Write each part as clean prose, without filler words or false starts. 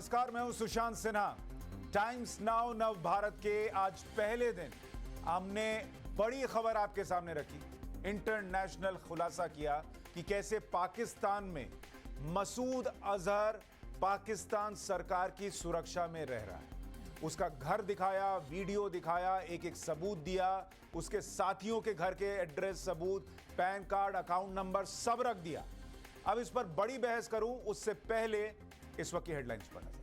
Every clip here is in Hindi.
नमस्कार, मैं हूं सुशांत सिन्हा। टाइम्स नाउ नव भारत के आज पहले दिन हमने बड़ी खबर आपके सामने रखी। इंटरनेशनल खुलासा किया कि कैसे पाकिस्तान में मसूद अजहर पाकिस्तान सरकार की सुरक्षा में रह रहा है। उसका घर दिखाया, वीडियो दिखाया, एक एक सबूत दिया, उसके साथियों के घर के एड्रेस, सबूत, पैन कार्ड, अकाउंट नंबर सब रख दिया। अब इस पर बड़ी बहस करूं उससे पहले इस वक्त की हेडलाइंस पर नजर।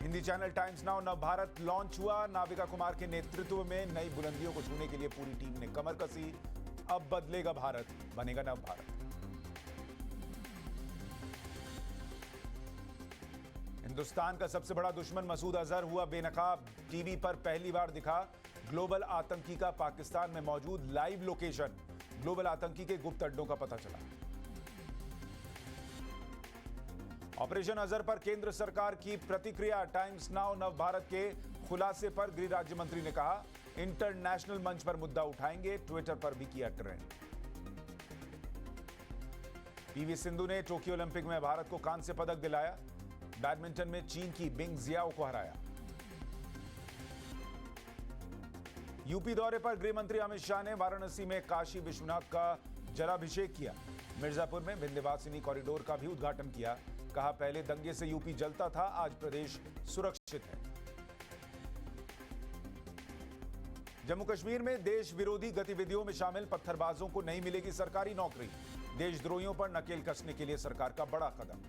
हिंदी चैनल टाइम्स नाउ नव भारत लॉन्च हुआ। नाविका कुमार के नेतृत्व में नई बुलंदियों को छूने के लिए पूरी टीम ने कमर कसी। अब बदलेगा भारत, बनेगा नव भारत। हिंदुस्तान का सबसे बड़ा दुश्मन मसूद अजहर हुआ बेनकाब। टीवी पर पहली बार दिखा ग्लोबल आतंकी का पाकिस्तान में मौजूद लाइव लोकेशन। ग्लोबल आतंकी के गुप्त अड्डों का पता चला। ऑपरेशन अजहर पर केंद्र सरकार की प्रतिक्रिया। टाइम्स नाउ नव भारत के खुलासे पर गृह राज्य मंत्री ने कहा, इंटरनेशनल मंच पर मुद्दा उठाएंगे। ट्विटर पर भी किया ट्रेंड। पीवी सिंधु ने टोक्यो ओलंपिक में भारत को कांस्य पदक दिलाया। बैडमिंटन में चीन की बिंग जियाओ को हराया। यूपी दौरे पर गृह मंत्री अमित शाह ने वाराणसी में काशी विश्वनाथ का जलाभिषेक किया। मिर्जापुर में विंध्यवासिनी कॉरिडोर का भी उद्घाटन किया। कहा, पहले दंगे से यूपी जलता था, आज प्रदेश सुरक्षित है। जम्मू कश्मीर में देश विरोधी गतिविधियों में शामिल पत्थरबाजों को नहीं मिलेगी सरकारी नौकरी। देशद्रोहियों पर नकेल कसने के लिए सरकार का बड़ा कदम।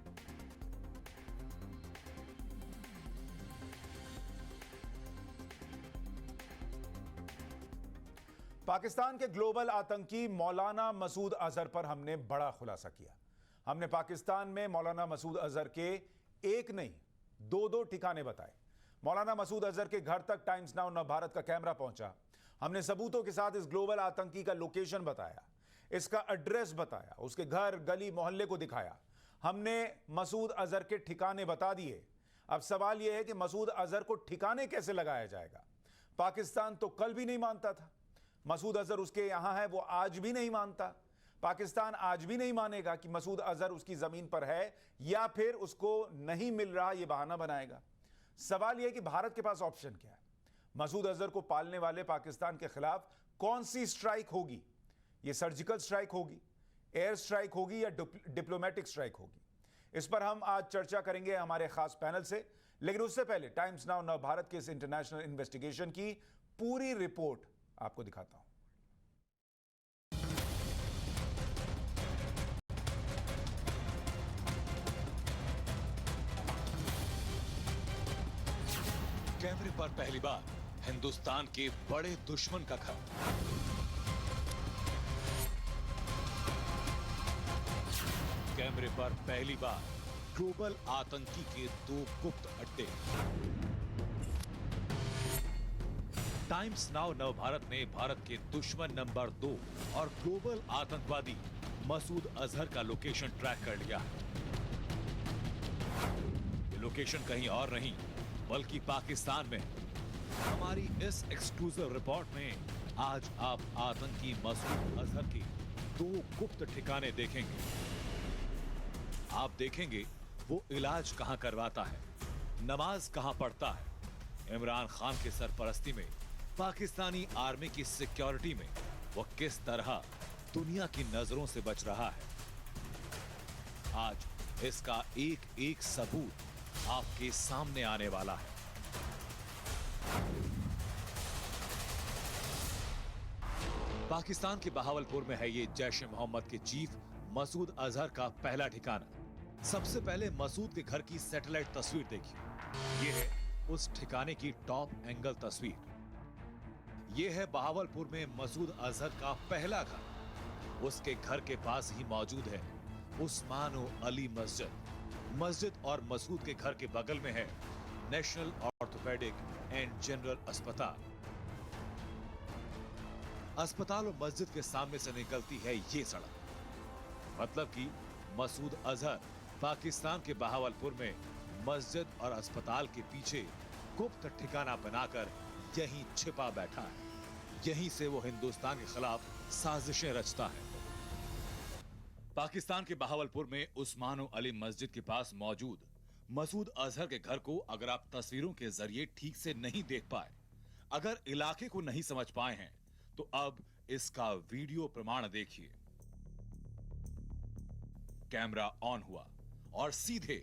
पाकिस्तान के ग्लोबल आतंकी मौलाना मसूद अजहर पर हमने बड़ा खुलासा किया। हमने पाकिस्तान में मौलाना मसूद अजहर के एक नहीं दो ठिकाने बताए। मौलाना मसूद अजहर के घर तक टाइम्स नाउ नव भारत का कैमरा पहुंचा। हमने सबूतों के साथ इस ग्लोबल आतंकी का लोकेशन बताया, इसका एड्रेस बताया, उसके घर, गली, मोहल्ले को दिखाया। हमने मसूद अजहर के ठिकाने बता दिए। अब सवाल यह है कि मसूद अजहर को ठिकाने कैसे लगाया जाएगा। पाकिस्तान तो कल भी नहीं मानता था मसूद अजहर उसके यहां है, वो आज भी नहीं मानता। पाकिस्तान आज भी नहीं मानेगा कि मसूद अजहर उसकी जमीन पर है, या फिर उसको नहीं मिल रहा यह बहाना बनाएगा। सवाल यह कि भारत के पास ऑप्शन क्या है। मसूद अजहर को पालने वाले पाकिस्तान के खिलाफ कौन सी स्ट्राइक होगी। यह सर्जिकल स्ट्राइक होगी, एयर स्ट्राइक होगी, या डिप्लोमेटिक स्ट्राइक होगी। इस पर हम आज चर्चा करेंगे हमारे खास पैनल से। लेकिन उससे पहले टाइम्स नाउ नव भारत के इस इंटरनेशनल इन्वेस्टिगेशन की पूरी रिपोर्ट आपको दिखाता हूं। कैमरे पर पहली बार हिंदुस्तान के बड़े दुश्मन का घर। कैमरे पर पहली बार ग्लोबल आतंकी के दो गुप्त अड्डे। टाइम्स नाउ नव भारत ने भारत के दुश्मन नंबर 2 और ग्लोबल आतंकवादी मसूद अजहर का लोकेशन ट्रैक कर लिया है। ये लोकेशन कहीं और नहीं बल्कि पाकिस्तान में। हमारी इस एक्सक्लूसिव रिपोर्ट में आज आप आतंकी मसूद अजहर के 2 गुप्त ठिकाने देखेंगे। आप देखेंगे वो इलाज कहां करवाता है, नमाज कहां पढ़ता है, इमरान खान के सरपरस्ती में पाकिस्तानी आर्मी की सिक्योरिटी में वो किस तरह दुनिया की नजरों से बच रहा है। आज इसका एक एक सबूत आपके सामने आने वाला है। पाकिस्तान के बहावलपुर में है ये जैश ए मोहम्मद के चीफ मसूद अजहर का पहला ठिकाना। सबसे पहले मसूद के घर की सैटेलाइट तस्वीर देखिए। ये है उस ठिकाने की टॉप एंगल तस्वीर। यह है बहावलपुर में मसूद अजहर का पहला घर। उसके घर के पास ही मौजूद है उस्मान अली मस्जिद और मसूद के घर के बगल में है नेशनल ऑर्थोपेडिक एंड जनरल अस्पताल। अस्पताल और मस्जिद के सामने से निकलती है ये सड़क। मतलब कि मसूद अजहर पाकिस्तान के बहावलपुर में मस्जिद और अस्पताल के पीछे गुप्त ठिकाना बनाकर यहीं छिपा बैठा है। यहीं से वो हिंदुस्तान के खिलाफ साजिशें रचता है। पाकिस्तान के बहावलपुर में उस्मान अली मस्जिद के पास मौजूद मसूद अजहर के घर को अगर आप तस्वीरों के जरिए ठीक से नहीं देख पाए, अगर इलाके को नहीं समझ पाए हैं, तो अब इसका वीडियो प्रमाण देखिए। कैमरा ऑन हुआ और सीधे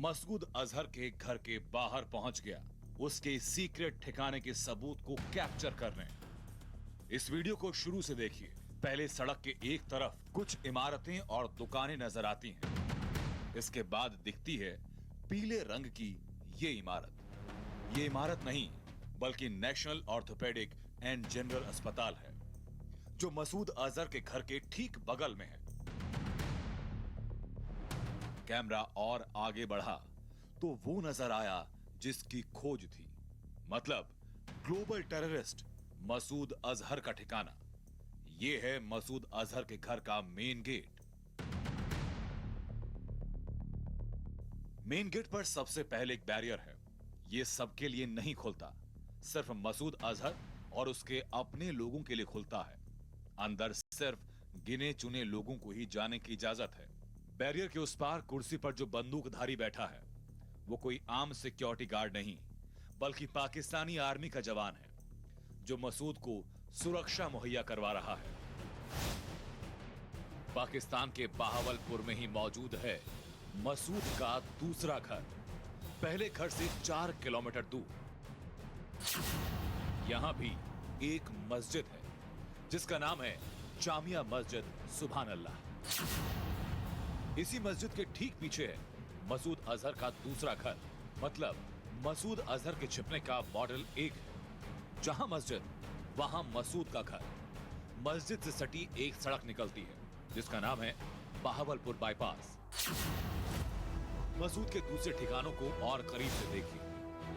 मसूद अजहर के घर के बाहर पहुंच गया, उसके सीक्रेट ठिकाने के सबूत को कैप्चर करने। इस वीडियो को शुरू से देखिए। पहले सड़क के एक तरफ कुछ इमारतें और दुकानें नजर आती हैं। इसके बाद दिखती है पीले रंग की ये इमारत। ये इमारत नहीं बल्कि नेशनल ऑर्थोपेडिक एंड जनरल अस्पताल है, जो मसूद अजहर के घर के ठीक बगल में है। कैमरा और आगे बढ़ा तो वो नजर आया जिसकी खोज थी, मतलब ग्लोबल टेररिस्ट मसूद अजहर का ठिकाना। ये है मसूद अजहर के घर का मेन गेट। मेन गेट पर सबसे पहले एक बैरियर है। ये सबके लिए नहीं खुलता, सिर्फ मसूद अजहर और उसके अपने लोगों के लिए खुलता है। अंदर सिर्फ गिने चुने लोगों को ही जाने की इजाजत है। बैरियर के उस पार कुर्सी पर जो बंदूकधारी बैठा है, वो कोई आम सिक्योरिटी गार्ड नहीं बल्कि पाकिस्तानी आर्मी का जवान है, जो मसूद को सुरक्षा मुहैया करवा रहा है। पाकिस्तान के बहावलपुर में ही मौजूद है मसूद का दूसरा घर, पहले घर से 4 किलोमीटर दूर। यहां भी एक मस्जिद है जिसका नाम है जामिया मस्जिद सुभान अल्लाह। इसी मस्जिद के ठीक पीछे है मसूद अजहर का दूसरा घर, मतलब मसूद अजहर के छिपने का मॉडल 1 है। जहां मस्जिद वहां मसूद का घर। मस्जिद से सटी एक सड़क निकलती है जिसका नाम है बहावलपुर बाईपास। मसूद के दूसरे ठिकानों को और करीब से देखिए।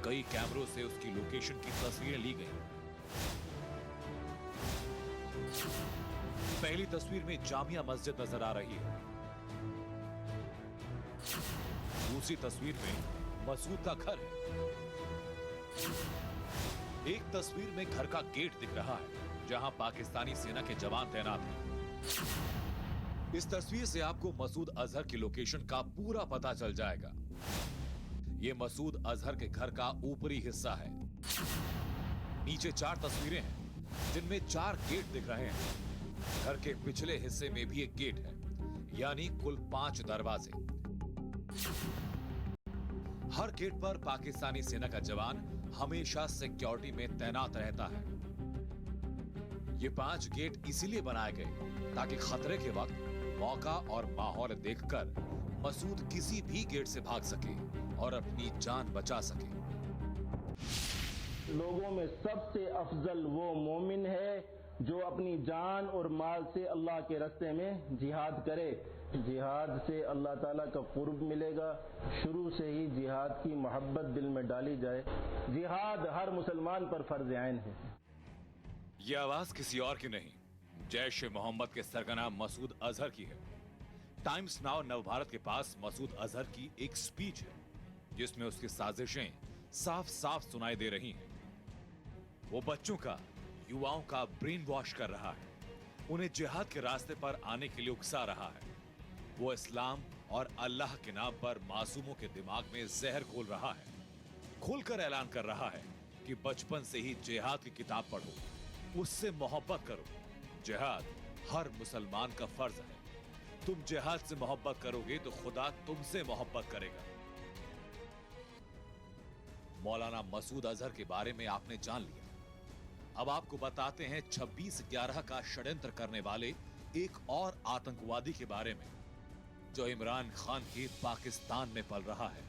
कई कैमरों से उसकी लोकेशन की तस्वीरें ली गई। पहली तस्वीर में जामिया मस्जिद नजर आ रही है। दूसरी तस्वीर में मसूद का घर है। एक तस्वीर में घर का गेट दिख रहा है जहां पाकिस्तानी सेना के जवान तैनात हैं। इस तस्वीर से आपको मसूद अजहर की लोकेशन का पूरा पता चल जाएगा। यह मसूद अजहर के घर का ऊपरी हिस्सा है। नीचे 4 तस्वीरें हैं जिनमें 4 गेट दिख रहे हैं। घर के पिछले हिस्से में भी एक गेट है, यानी कुल 5 दरवाजे। हर गेट पर पाकिस्तानी सेना का जवान हमेशा सिक्योरिटी में तैनात रहता है। ये 5 गेट इसीलिए बनाए गए ताकि खतरे के वक्त मौका और माहौल देखकर मसूद किसी भी गेट से भाग सके और अपनी जान बचा सके। लोगों में सबसे अफजल वो मोमिन है जो अपनी जान और माल से अल्लाह के रास्ते में जिहाद करे। जिहाद से अल्लाह ताला का कुर्ब मिलेगा। शुरू से ही जिहाद की मोहब्बत दिल में डाली जाए। जिहाद हर मुसलमान पर फर्ज ऐन है। यह आवाज किसी और की नहीं, जैश ए मोहम्मद के सरगना मसूद अजहर की है। टाइम्स नाउ नवभारत के पास मसूद अजहर की एक स्पीच है जिसमें उसकी साजिशें साफ साफ सुनाई दे रही हैं। वो बच्चों का, युवाओं का ब्रेन वॉश कर रहा है, उन्हें जिहाद के रास्ते पर आने के लिए उकसा रहा है। वो इस्लाम और अल्लाह के नाम पर मासूमों के दिमाग में जहर घोल रहा है। खुलकर ऐलान कर रहा है कि बचपन से ही जिहाद की किताब पढ़ो, उससे मोहब्बत करो। जिहाद हर मुसलमान का फर्ज है। तुम जिहाद से मोहब्बत करोगे तो खुदा तुमसे मोहब्बत करेगा। मौलाना मसूद अजहर के बारे में आपने जान लिया। अब आपको बताते हैं 26/11 का षड्यंत्र करने वाले एक और आतंकवादी के बारे में, जो इमरान खान के पाकिस्तान में पल रहा है।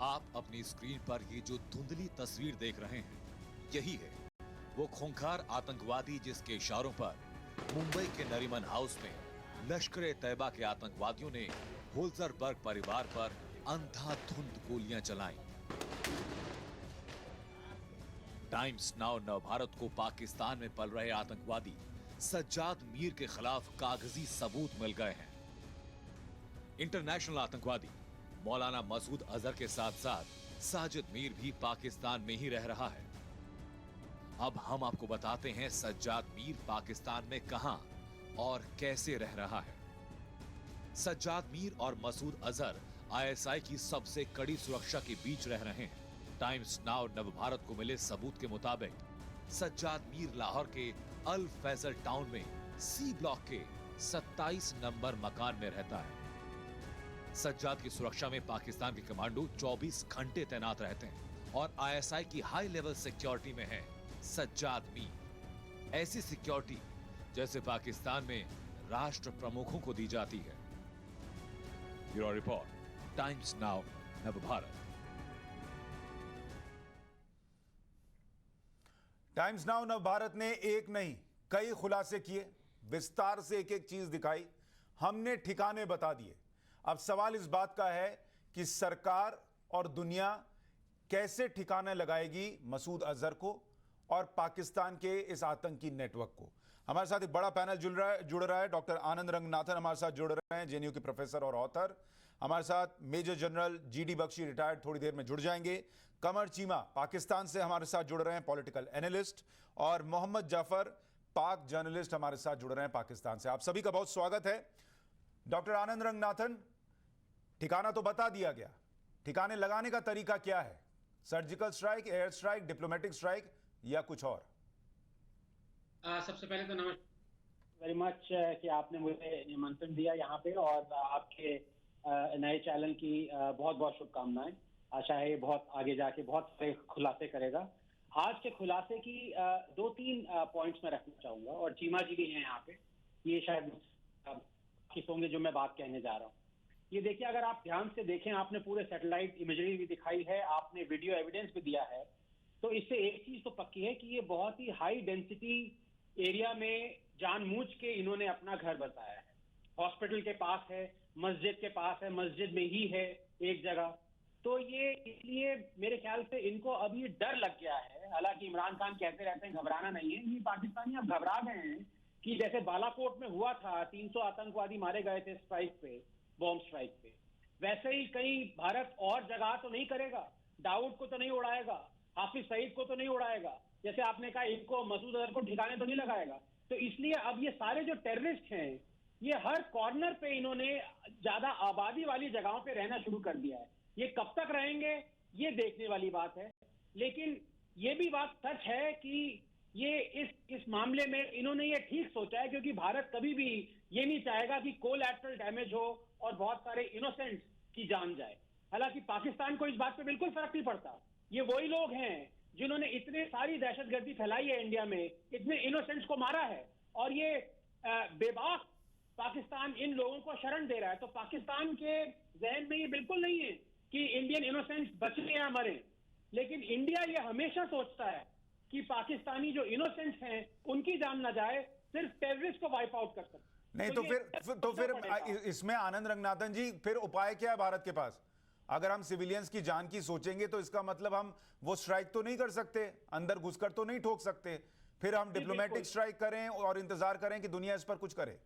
आप अपनी स्क्रीन पर ये जो धुंधली तस्वीर देख रहे हैं, यही है वो खूंखार आतंकवादी जिसके इशारों पर मुंबई के नरीमन हाउस में लश्कर-ए-तैयबा के आतंकवादियों ने होल्जरबर्ग परिवार पर अंधाधुंध गोलियां चलाई। टाइम्स नाउ नवभारत को पाकिस्तान में पल रहे आतंकवादी सज्जाद मीर के खिलाफ कागजी सबूत मिल गए हैं। इंटरनेशनल आतंकवादी मौलाना मसूद अजहर के साथ साथ साजिद मीर भी पाकिस्तान में ही रह रहा है। अब हम आपको बताते हैं सज्जाद मीर पाकिस्तान में कहां और कैसे रह रहा है। सज्जाद मीर और मसूद अजहर आईएसआई की सबसे कड़ी सुरक्षा के बीच रह रहे हैं। टाइम्स नाउ नवभारत को मिले सबूत के मुताबिक सज्जाद मीर लाहौर के अल फैजल टाउन में सी ब्लॉक के 27 नंबर मकान में रहता है। सज्जाद की सुरक्षा में पाकिस्तान के कमांडो 24 घंटे तैनात रहते हैं और आईएसआई की हाई लेवल सिक्योरिटी में है सज्जाद मीर। ऐसी सिक्योरिटी जैसे पाकिस्तान में राष्ट्र प्रमुखों को दी जाती है। Bureau report, times now Navbharat. Times now Navbharat ने एक नहीं कई खुलासे किए, विस्तार से एक एक चीज दिखाई, हमने ठिकाने बता दिए। अब सवाल इस बात का है कि सरकार और दुनिया कैसे ठिकाने लगाएगी मसूद अजहर को और पाकिस्तान के इस आतंकी नेटवर्क को। हमारे साथ एक बड़ा पैनल जुड़ रहा है। डॉक्टर आनंद रंगनाथन हमारे साथ जुड़ रहे हैं, जेएनयू के प्रोफेसर और ऑथर। हमारे साथ major general G D Bakshi retired थोड़ी देर में जुड़ जाएंगे। कमर चीमा पाकिस्तान से हमारे साथ जुड़ रहे हैं, पॉलिटिकल एनालिस्ट। और मोहम्मद जाफर पाक जर्नलिस्ट हमारे साथ जुड़ रहे हैं पाकिस्तान से। आप सभी का बहुत स्वागत है। डॉक्टर आनंद रंगनाथन, ठिकाना तो बता दिया गया, ठिकाने लगाने का तरीका क्या है? Surgical strike, air strike, diplomatic strike या कुछ और? सबसे पहले तो नमस्कार वेरी मच कि आपने मुझे निमंत्रण दिया यहाँ पे, और आपके नए चैनल की बहुत बहुत शुभकामनाएं। आशा है ये बहुत आगे जाके बहुत सारे खुलासे करेगा। आज के खुलासे की 2-3 पॉइंट्स में रखना चाहूंगा, और चीमा जी भी हैं यहाँ पे, ये शायद किस होंगे जो मैं बात कहने जा रहा हूँ। ये देखिए, अगर आप ध्यान से देखें, आपने पूरे सैटेलाइट इमेजरी भी दिखाई है, आपने वीडियो एविडेंस भी दिया है, तो इससे एक चीज तो पक्की है कि ये बहुत ही हाई डेंसिटी एरिया में जानबूझ के इन्होंने अपना घर बसाया है। हॉस्पिटल के पास है, मस्जिद के पास है, मस्जिद में ही है एक जगह। तो ये इसलिए मेरे ख्याल से इनको अब ये डर लग गया है। हालांकि इमरान खान कहते रहते हैं घबराना नहीं है, ये पाकिस्तानी अब घबरा गए हैं कि जैसे बालाकोट में हुआ था, 300 आतंकवादी मारे गए थे स्ट्राइक पे, बॉम्ब स्ट्राइक पे, वैसे ही कहीं भारत और जगह तो नहीं करेगा। दाऊद को तो नहीं उड़ाएगा, हाफिज सईद को तो नहीं उड़ाएगा, जैसे आपने कहा इनको मसूद अजहर को ठिकाने तो नहीं लगाएगा। तो इसलिए अब ये सारे जो टेररिस्ट हैं, ये हर कॉर्नर पे इन्होंने ज्यादा आबादी वाली जगहों पे रहना शुरू कर दिया है। ये कब तक रहेंगे ये देखने वाली बात है, लेकिन ये भी बात सच है कि ये इस मामले में इन्होंने ये ठीक सोचा है, क्योंकि भारत कभी भी ये नहीं चाहेगा कि कोलैटरल डैमेज हो और बहुत सारे इनोसेंट्स की जान जाए। हालांकि पाकिस्तान को इस बात पे बिल्कुल फर्क नहीं पड़ता। ये वही लोग हैं जिन्होंने इतने सारी दहशतगर्दी फैलाई है इंडिया में, इतने इनोसेंट्स को मारा है, और ये बेबाक पाकिस्तान इन लोगों को शरण दे रहा है। तो पाकिस्तान के जहन में ये बिल्कुल नहीं है कि इंडियन इनोसेंट्स बचे या मरे, लेकिन इंडिया ये हमेशा सोचता है कि पाकिस्तानी जो इनोसेंट्स हैं उनकी जान ना जाए, सिर्फ टेररिस्ट को वाइप आउट कर सकते। नहीं तो फिर इसमें आनंद रंगनाथन जी, फिर उपाय क्या है भारत के पास? अगर हम सिविलियंस की जान की सोचेंगे तो इसका मतलब हम वो स्ट्राइक तो नहीं कर सकते, अंदर घुसकर तो नहीं ठोक सकते, फिर हम डिप्लोमेटिक स्ट्राइक करें और इंतजार करें कि दुनिया इस पर कुछ करे?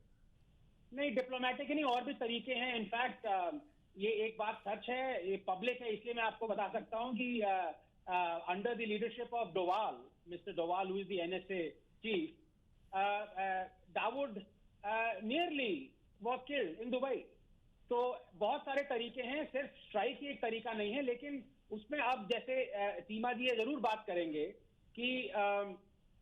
नहीं, डिप्लोमेटिक नहीं, और भी तरीके हैं। इनफैक्ट ये एक बात सच है, ये पब्लिक है, इसलिए मैं आपको बता सकता हूं कि under the leadership of Doval, mister Doval, who is the NSA chief, Dawood nearly was killed in Dubai. तो बहुत सारे तरीके हैं, सिर्फ स्ट्राइक ही एक तरीका नहीं है। लेकिन उसमें अब जैसे सीमा जी ये जरूर बात करेंगे कि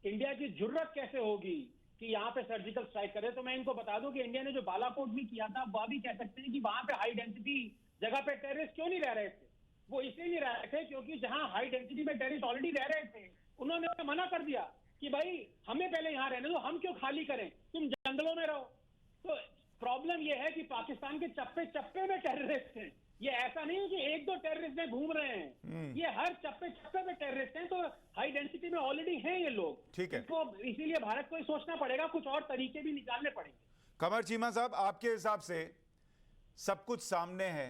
इंडिया की जुर्रत कैसे होगी कि यहाँ पे सर्जिकल स्ट्राइक करे, तो मैं इनको बता दूं कि इंडिया ने जो बालाकोट भी किया था, वह भी कह सकते हैं कि वहां पे हाई डेंसिटी जगह पे टेररिस्ट क्यों नहीं रह रहे थे। वो इसलिए नहीं रह रहे थे क्योंकि जहां हाई डेंसिटी में टेररिस्ट ऑलरेडी रह रहे थे, उन्होंने मना कर दिया कि भाई हमें पहले यहाँ रहने दो, हम क्यों खाली करें, तुम जंगलों में रहो। तो प्रॉब्लम यह है कि पाकिस्तान के चप्पे चप्पे में टेररिस्ट हैं। ये ऐसा नहीं है कि एक दो टेररिस्ट में घूम रहे हैं, ये हर चप्पे चप्पे पे टेररिस्ट हैं। तो हाई डेंसिटी में ऑलरेडी हैं ये लोग। ठीक है, तो इसीलिए भारत को सोचना पड़ेगा, कुछ और तरीके भी निकालने पड़ेंगे। कमर चीमा साहब, आपके हिसाब से सब कुछ सामने है,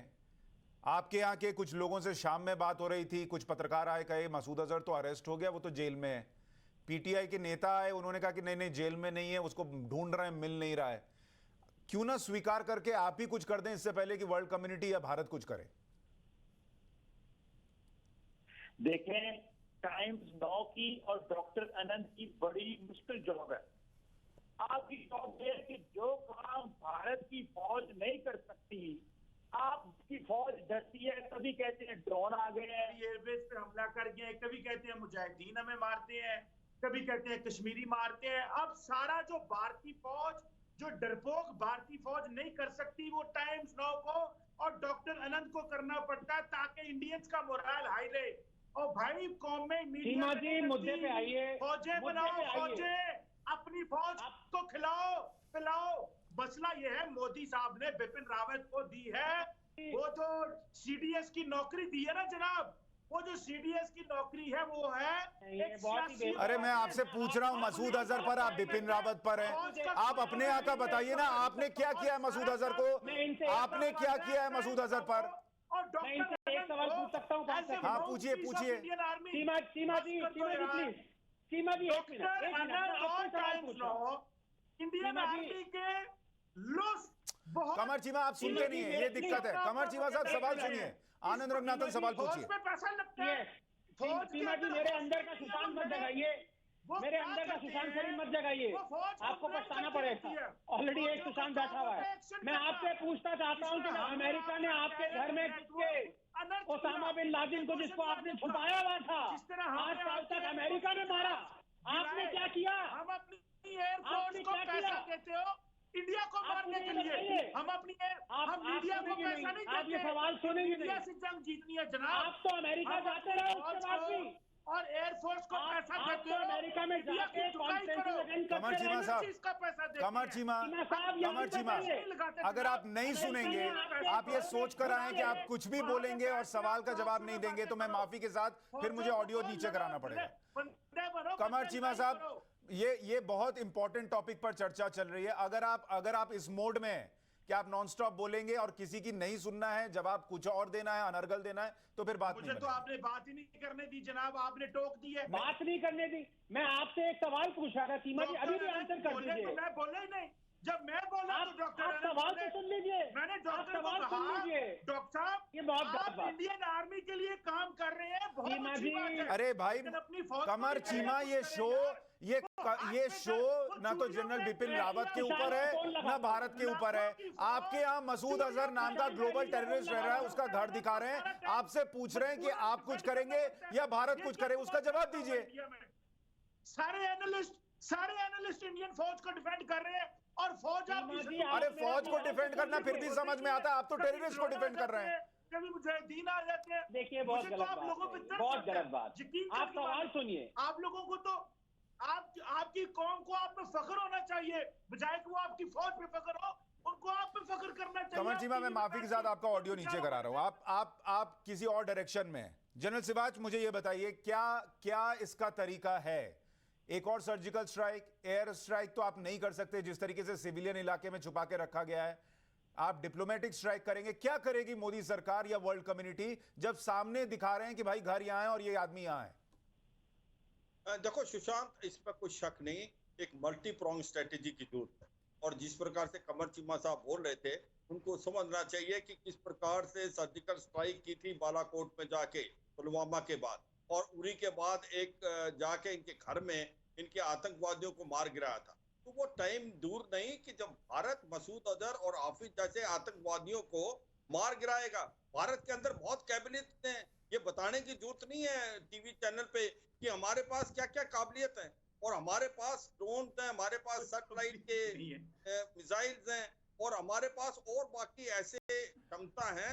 आपके यहाँ के कुछ लोगों से शाम में बात हो रही थी, कुछ पत्रकार आए, कहे मसूद अजहर तो अरेस्ट हो गया, वो तो जेल में है। पीटीआई के नेता आए, उन्होंने कहा कि नहीं नहीं जेल में नहीं है, उसको ढूंढ रहे हैं, मिल नहीं रहा है। क्यों ना स्वीकार करके आप ही कुछ कर दें इससे पहले कि वर्ल्ड कम्युनिटी या भारत कुछ करे? देखें, टाइम्स नाउ की और डॉक्टर अनंत की बड़ी मुश्किल जॉब है। आपकी जॉब है कि जो काम भारत की फौज नहीं कर सकती, आपकी फौज डरती है। कभी कहते हैं ड्रोन आ गए हैं, एयरबेस पे हमला कर गए, कभी कहते हैं मुजाहिदीन हमें मारते हैं, कभी कहते हैं कश्मीरी मारते हैं। अब सारा जो भारतीय फौज, जो डरपोक भारतीय फौज नहीं कर सकती, वो टाइम्स नाउ को और डॉक्टर अनंत को करना पड़ता है ताकि इंडियंस का मोरल हाई रहे। और भाई कौम में मीडिया जी मुद्दे पे आइए, फौजें बनाओ, फौजें अपनी फौज को खिलाओ पिलाओ। मसला ये है मोदी साहब ने बिपिन रावत को दी है वो जो सीडीएस की नौकरी दी है ना जनाब, वो जो सीडीएस की नौकरी है वो है एक सियासी। अरे मैं आपसे पूछ रहा हूं मसूद अजहर पर, आप बिपिन रावत पर हैं। आप अपने यहाँ का बताइए ना, आपने क्या किया है मसूद अजहर को? आपने क्या किया है मसूद अजहर पर? और डॉक्टर एक सवाल पूछ सकता हूँ? हाँ पूछिए पूछिए। सीमा जी प्लीज, सीमा जी एक मिनट। इंडियन आर्मी के लॉस बहुत। कमर चीमा आप सुनते नहीं है, ये दिक्कत है। कमर चीमा साहब सवाल सुनिए, आनंद रंगनाथन सवाल पूछिए। पैसा लगता है। सीमा जी मेरे अंदर का सुशांत मत जगाइए, मेरे अंदर का सुशांत शरीफ मत जगाइए, आपको पछताना पड़ेगा। ऑलरेडी एक सुशांत बैठा हुआ है। मैं आपसे पूछना चाहता हूँ कि अमेरिका ने आपके घर में ओसामा बिन लादेन को, जिसको आपने छुपाया हुआ था, 8 साल तक अमेरिका ने मारा, आपने क्या किया? हम अपनी एयरफोर्स को पैसा देते हो इंडिया को मारने के लिए, हम अपनी हम इंडिया को पैसा नहीं देते। आप ये सवाल सुनेंगे नहीं, इंडिया से जंग जीतनी है जनाब। आप तो अमेरिका जाते रहे, उसके बाद भी और एयरफोर्स को पैसा देते हो। अमेरिका में जाके कमर चीमा साहब, कमर चीमा, कमर चीमा, अगर आप नहीं सुनेंगे, आप ये सोच कर आए कि आप कुछ भी बोलेंगे और सवाल का जवाब नहीं देंगे तो मैं माफी के साथ फिर मुझे ऑडियो नीचे कराना पड़ेगा। कमर चीमा साहब, ये बहुत इंपॉर्टेंट टॉपिक पर चर्चा चल रही है। अगर आप इस मोड में हैं कि आप नॉन स्टॉप बोलेंगे और किसी की नहीं सुनना है, जवाब कुछ और देना है, अनर्गल देना है, तो फिर बात नहीं। मुझे तो आपने बात ही नहीं करने दी जनाब, आपने टोक दी है। बात नहीं करने दी। मैं आपसे एक सवाल पूछ रहा था सीमा जी, अभी भी आंसर कर दीजिए। मैं बोला ही नहीं, जब मैं बोला तो डॉक्टर सवाल तो सुन लीजिए। मैंने डॉक्टर सवाल सुन लीजिए। डॉक्टर साहब ये बहुत इंडियन आर्मी के लिए काम कर रहे हैं, बहुत अच्छी बात है। अरे भाई कमर चीमा, ये शो ना तो जनरल बिपिन रावत के ऊपर है ना भारत के ऊपर है। आपके यहाँ मसूद अजहर नाम का ग्लोबल टेररिस्ट रह रहा है, उसका घर दिखा रहे हैं, आपसे पूछ रहे हैं कि आप कुछ करेंगे या भारत कुछ करे, उसका जवाब दीजिए। सारे एनालिस्ट इंडियन फौज को डिफेंड कर रहे हैं और फौज अरे फौज को डिफेंड करना फिर भी समझ में आता है, आप तो टेररिस्ट को डिफेंड कर रहे हैं। कभी मुजाहिदीन आ जाते हैं। देखिए बहुत गलत बात, आप सवाल सुनिए। आप लोगों को तो आपकी कौम को आप पे फख्र होना चाहिए, बजाय कि वो आपकी फौज पे फख्र हो, उनको आप पे फख्र करना चाहिए। कमर चीमा, मैं माफी के साथ आपका ऑडियो नीचे करा रहा हूं, आप किसी और डायरेक्शन में हैं। जनरल सिवाच, मुझे ये बताइए क्या इसका तरीका है? एक और सर्जिकल स्ट्राइक, एयर स्ट्राइक तो आप नहीं कर सकते जिस तरीके से सिविलियन इलाके में छुपा के रखा गया है। आप डिप्लोमेटिक स्ट्राइक करेंगे? क्या करेगी मोदी सरकार या वर्ल्ड कम्युनिटी जब सामने दिखा रहे हैं कि भाई घर यहां है और ये आदमी यहां है? देखो सुशांत, इस पर कोई शक नहीं, एक मल्टी प्रोंग स्ट्रेटेजी की जरूरत है। और जिस प्रकार से कमर चीमा साहब बोल रहे थे, उनको समझना चाहिए कि किस प्रकार से सर्जिकल स्ट्राइक की थी बालाकोट में जाके, पुलवामा के बाद, और उरी के बाद एक जाके इनके घर में इनके आतंकवादियों को मार गिराया था। तो वो टाइम दूर नहीं कि जब भारत मसूद अजहर और हाफिज जैसे आतंकवादियों को मार गिराएगा। भारत के अंदर बहुत कैबिनेट हैं, ये बताने की जरूरत नहीं है टीवी चैनल पे कि हमारे पास क्या क्या काबिलियत है, और हमारे पास ड्रोन हैं, हमारे पास सैटेलाइट के मिसाइल्स हैं, और हमारे पास और बाकी ऐसे क्षमता है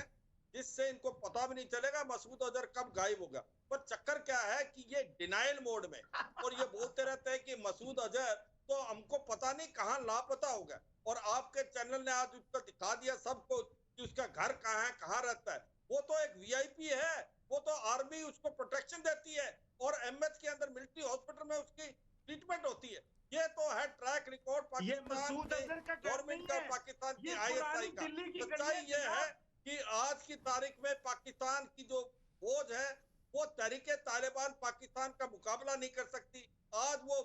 जिससे इनको पता भी नहीं चलेगा मसूद अजहर कब गायब होगा। पर चक्कर क्या है कि ये डिनाइल मोड में, और ये बोलते रहते हैं कि मसूद अजहर तो हमको पता नहीं कहाँ लापता होगा, और आपके चैनल ने आज उसका दिखा दिया सबको कि उसका घर कहाँ है, कहाँ रहता है। वो तो एक वीआईपी है, वो तो आर्मी उसको प्रोटेक्शन देती है, और एमएच के अंदर मिलिट्री हॉस्पिटल में उसकी ट्रीटमेंट होती है। ये तो है ट्रैक रिकॉर्ड पाकिस्तान गवर्नमेंट का, पाकिस्तान की आईएसआई का। सच्चाई ये है कि आज की तारीख में पाकिस्तान की जो फौज है वो तहरीके तालिबान पाकिस्तान का मुकाबला नहीं कर सकती। आज वो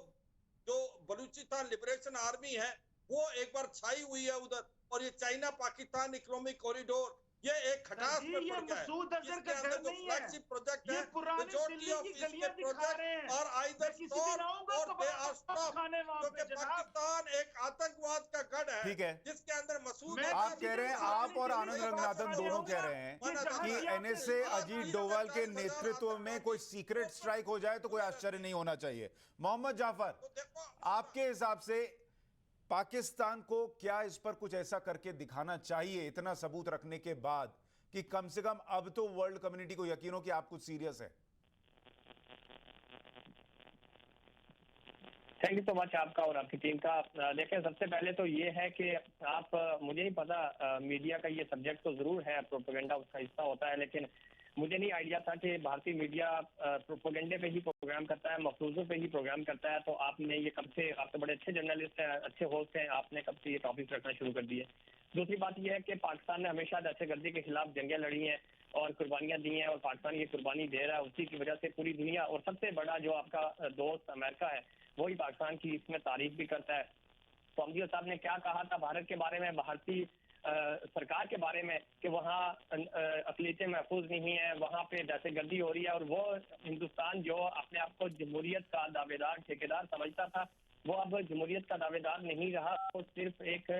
जो बलूचिस्तान लिबरेशन आर्मी है वो एक बार छाई हुई है उधर, और ये चाइना पाकिस्तान इकोनॉमिक कॉरिडोर ये एक खटास में ये पड़ गया है। मसूद अजहर इसके का अंदर घर जो नहीं है, फ्लैगशिप प्रोजेक्ट ये है, पुराने मेजॉरिटी दिल्ली ऑफ की इसके गलियां दिखा प्रोजेक्ट रहे हैं। और मैं आइदर किसी दिन स्टॉप आऊंगा और दे आर कबाब स्टॉप, खाने वहां क्योंकि पे जनाब। पाकिस्तान एक आतंकवाद का गढ़ है, ठीक है। जिसके अंदर मसूद मैं आप कह रहे हैं, आप और आनंद रंगनाथन दोनों कह रहे हैं कि एनएसए अजीत डोवाल के नेतृत्व में कोई सीक्रेट स्ट्राइक हो जाए तो कोई आश्चर्य नहीं होना चाहिए। मोहम्मद जाफर, तो देखो आपके हिसाब से पाकिस्तान को क्या इस पर कुछ ऐसा करके दिखाना चाहिए, इतना सबूत रखने के बाद, कि कम से कम अब तो वर्ल्ड कम्युनिटी को यकीन हो कि आप कुछ सीरियस है? थैंक यू सो मच आपका और आपकी टीम का। देखिए, सबसे पहले तो ये है कि आप मुझे नहीं पता, मीडिया का ये सब्जेक्ट तो जरूर है, प्रोपेगेंडा उसका हिस्सा होता है, लेकिन मुझे नहीं आइडिया था कि भारतीय मीडिया प्रोपेगेंडे पे ही प्रोग्राम करता है, मफरूजों पे ही प्रोग्राम करता है। तो आपने ये कब से, आप तो बड़े अच्छे जर्नलिस्ट हैं, अच्छे होस्ट हैं, आपने कब से ये टॉपिक रखना शुरू कर दिए? दूसरी बात यह है कि पाकिस्तान ने हमेशा दहशतगर्दी के खिलाफ जंगें लड़ी हैं और कुर्बानियां दी हैं, और पाकिस्तान ये कुर्बानी दे रहा है। उसी की वजह से पूरी दुनिया और सबसे बड़ा जो आपका दोस्त अमेरिका है, वही पाकिस्तान की इसमें तारीफ भी करता है। फौजियों साहब ने क्या कहा था भारत के बारे में, भारतीय सरकार के बारे में, कि वहाँ अक़लियतें महफूज नहीं है, वहाँ पे दहशतगर्दी हो रही है। और वो हिंदुस्तान जो अपने आप को जमहूरियत का दावेदार, ठेकेदार समझता था, वो अब जमहूरियत का दावेदार नहीं रहा, वो सिर्फ एक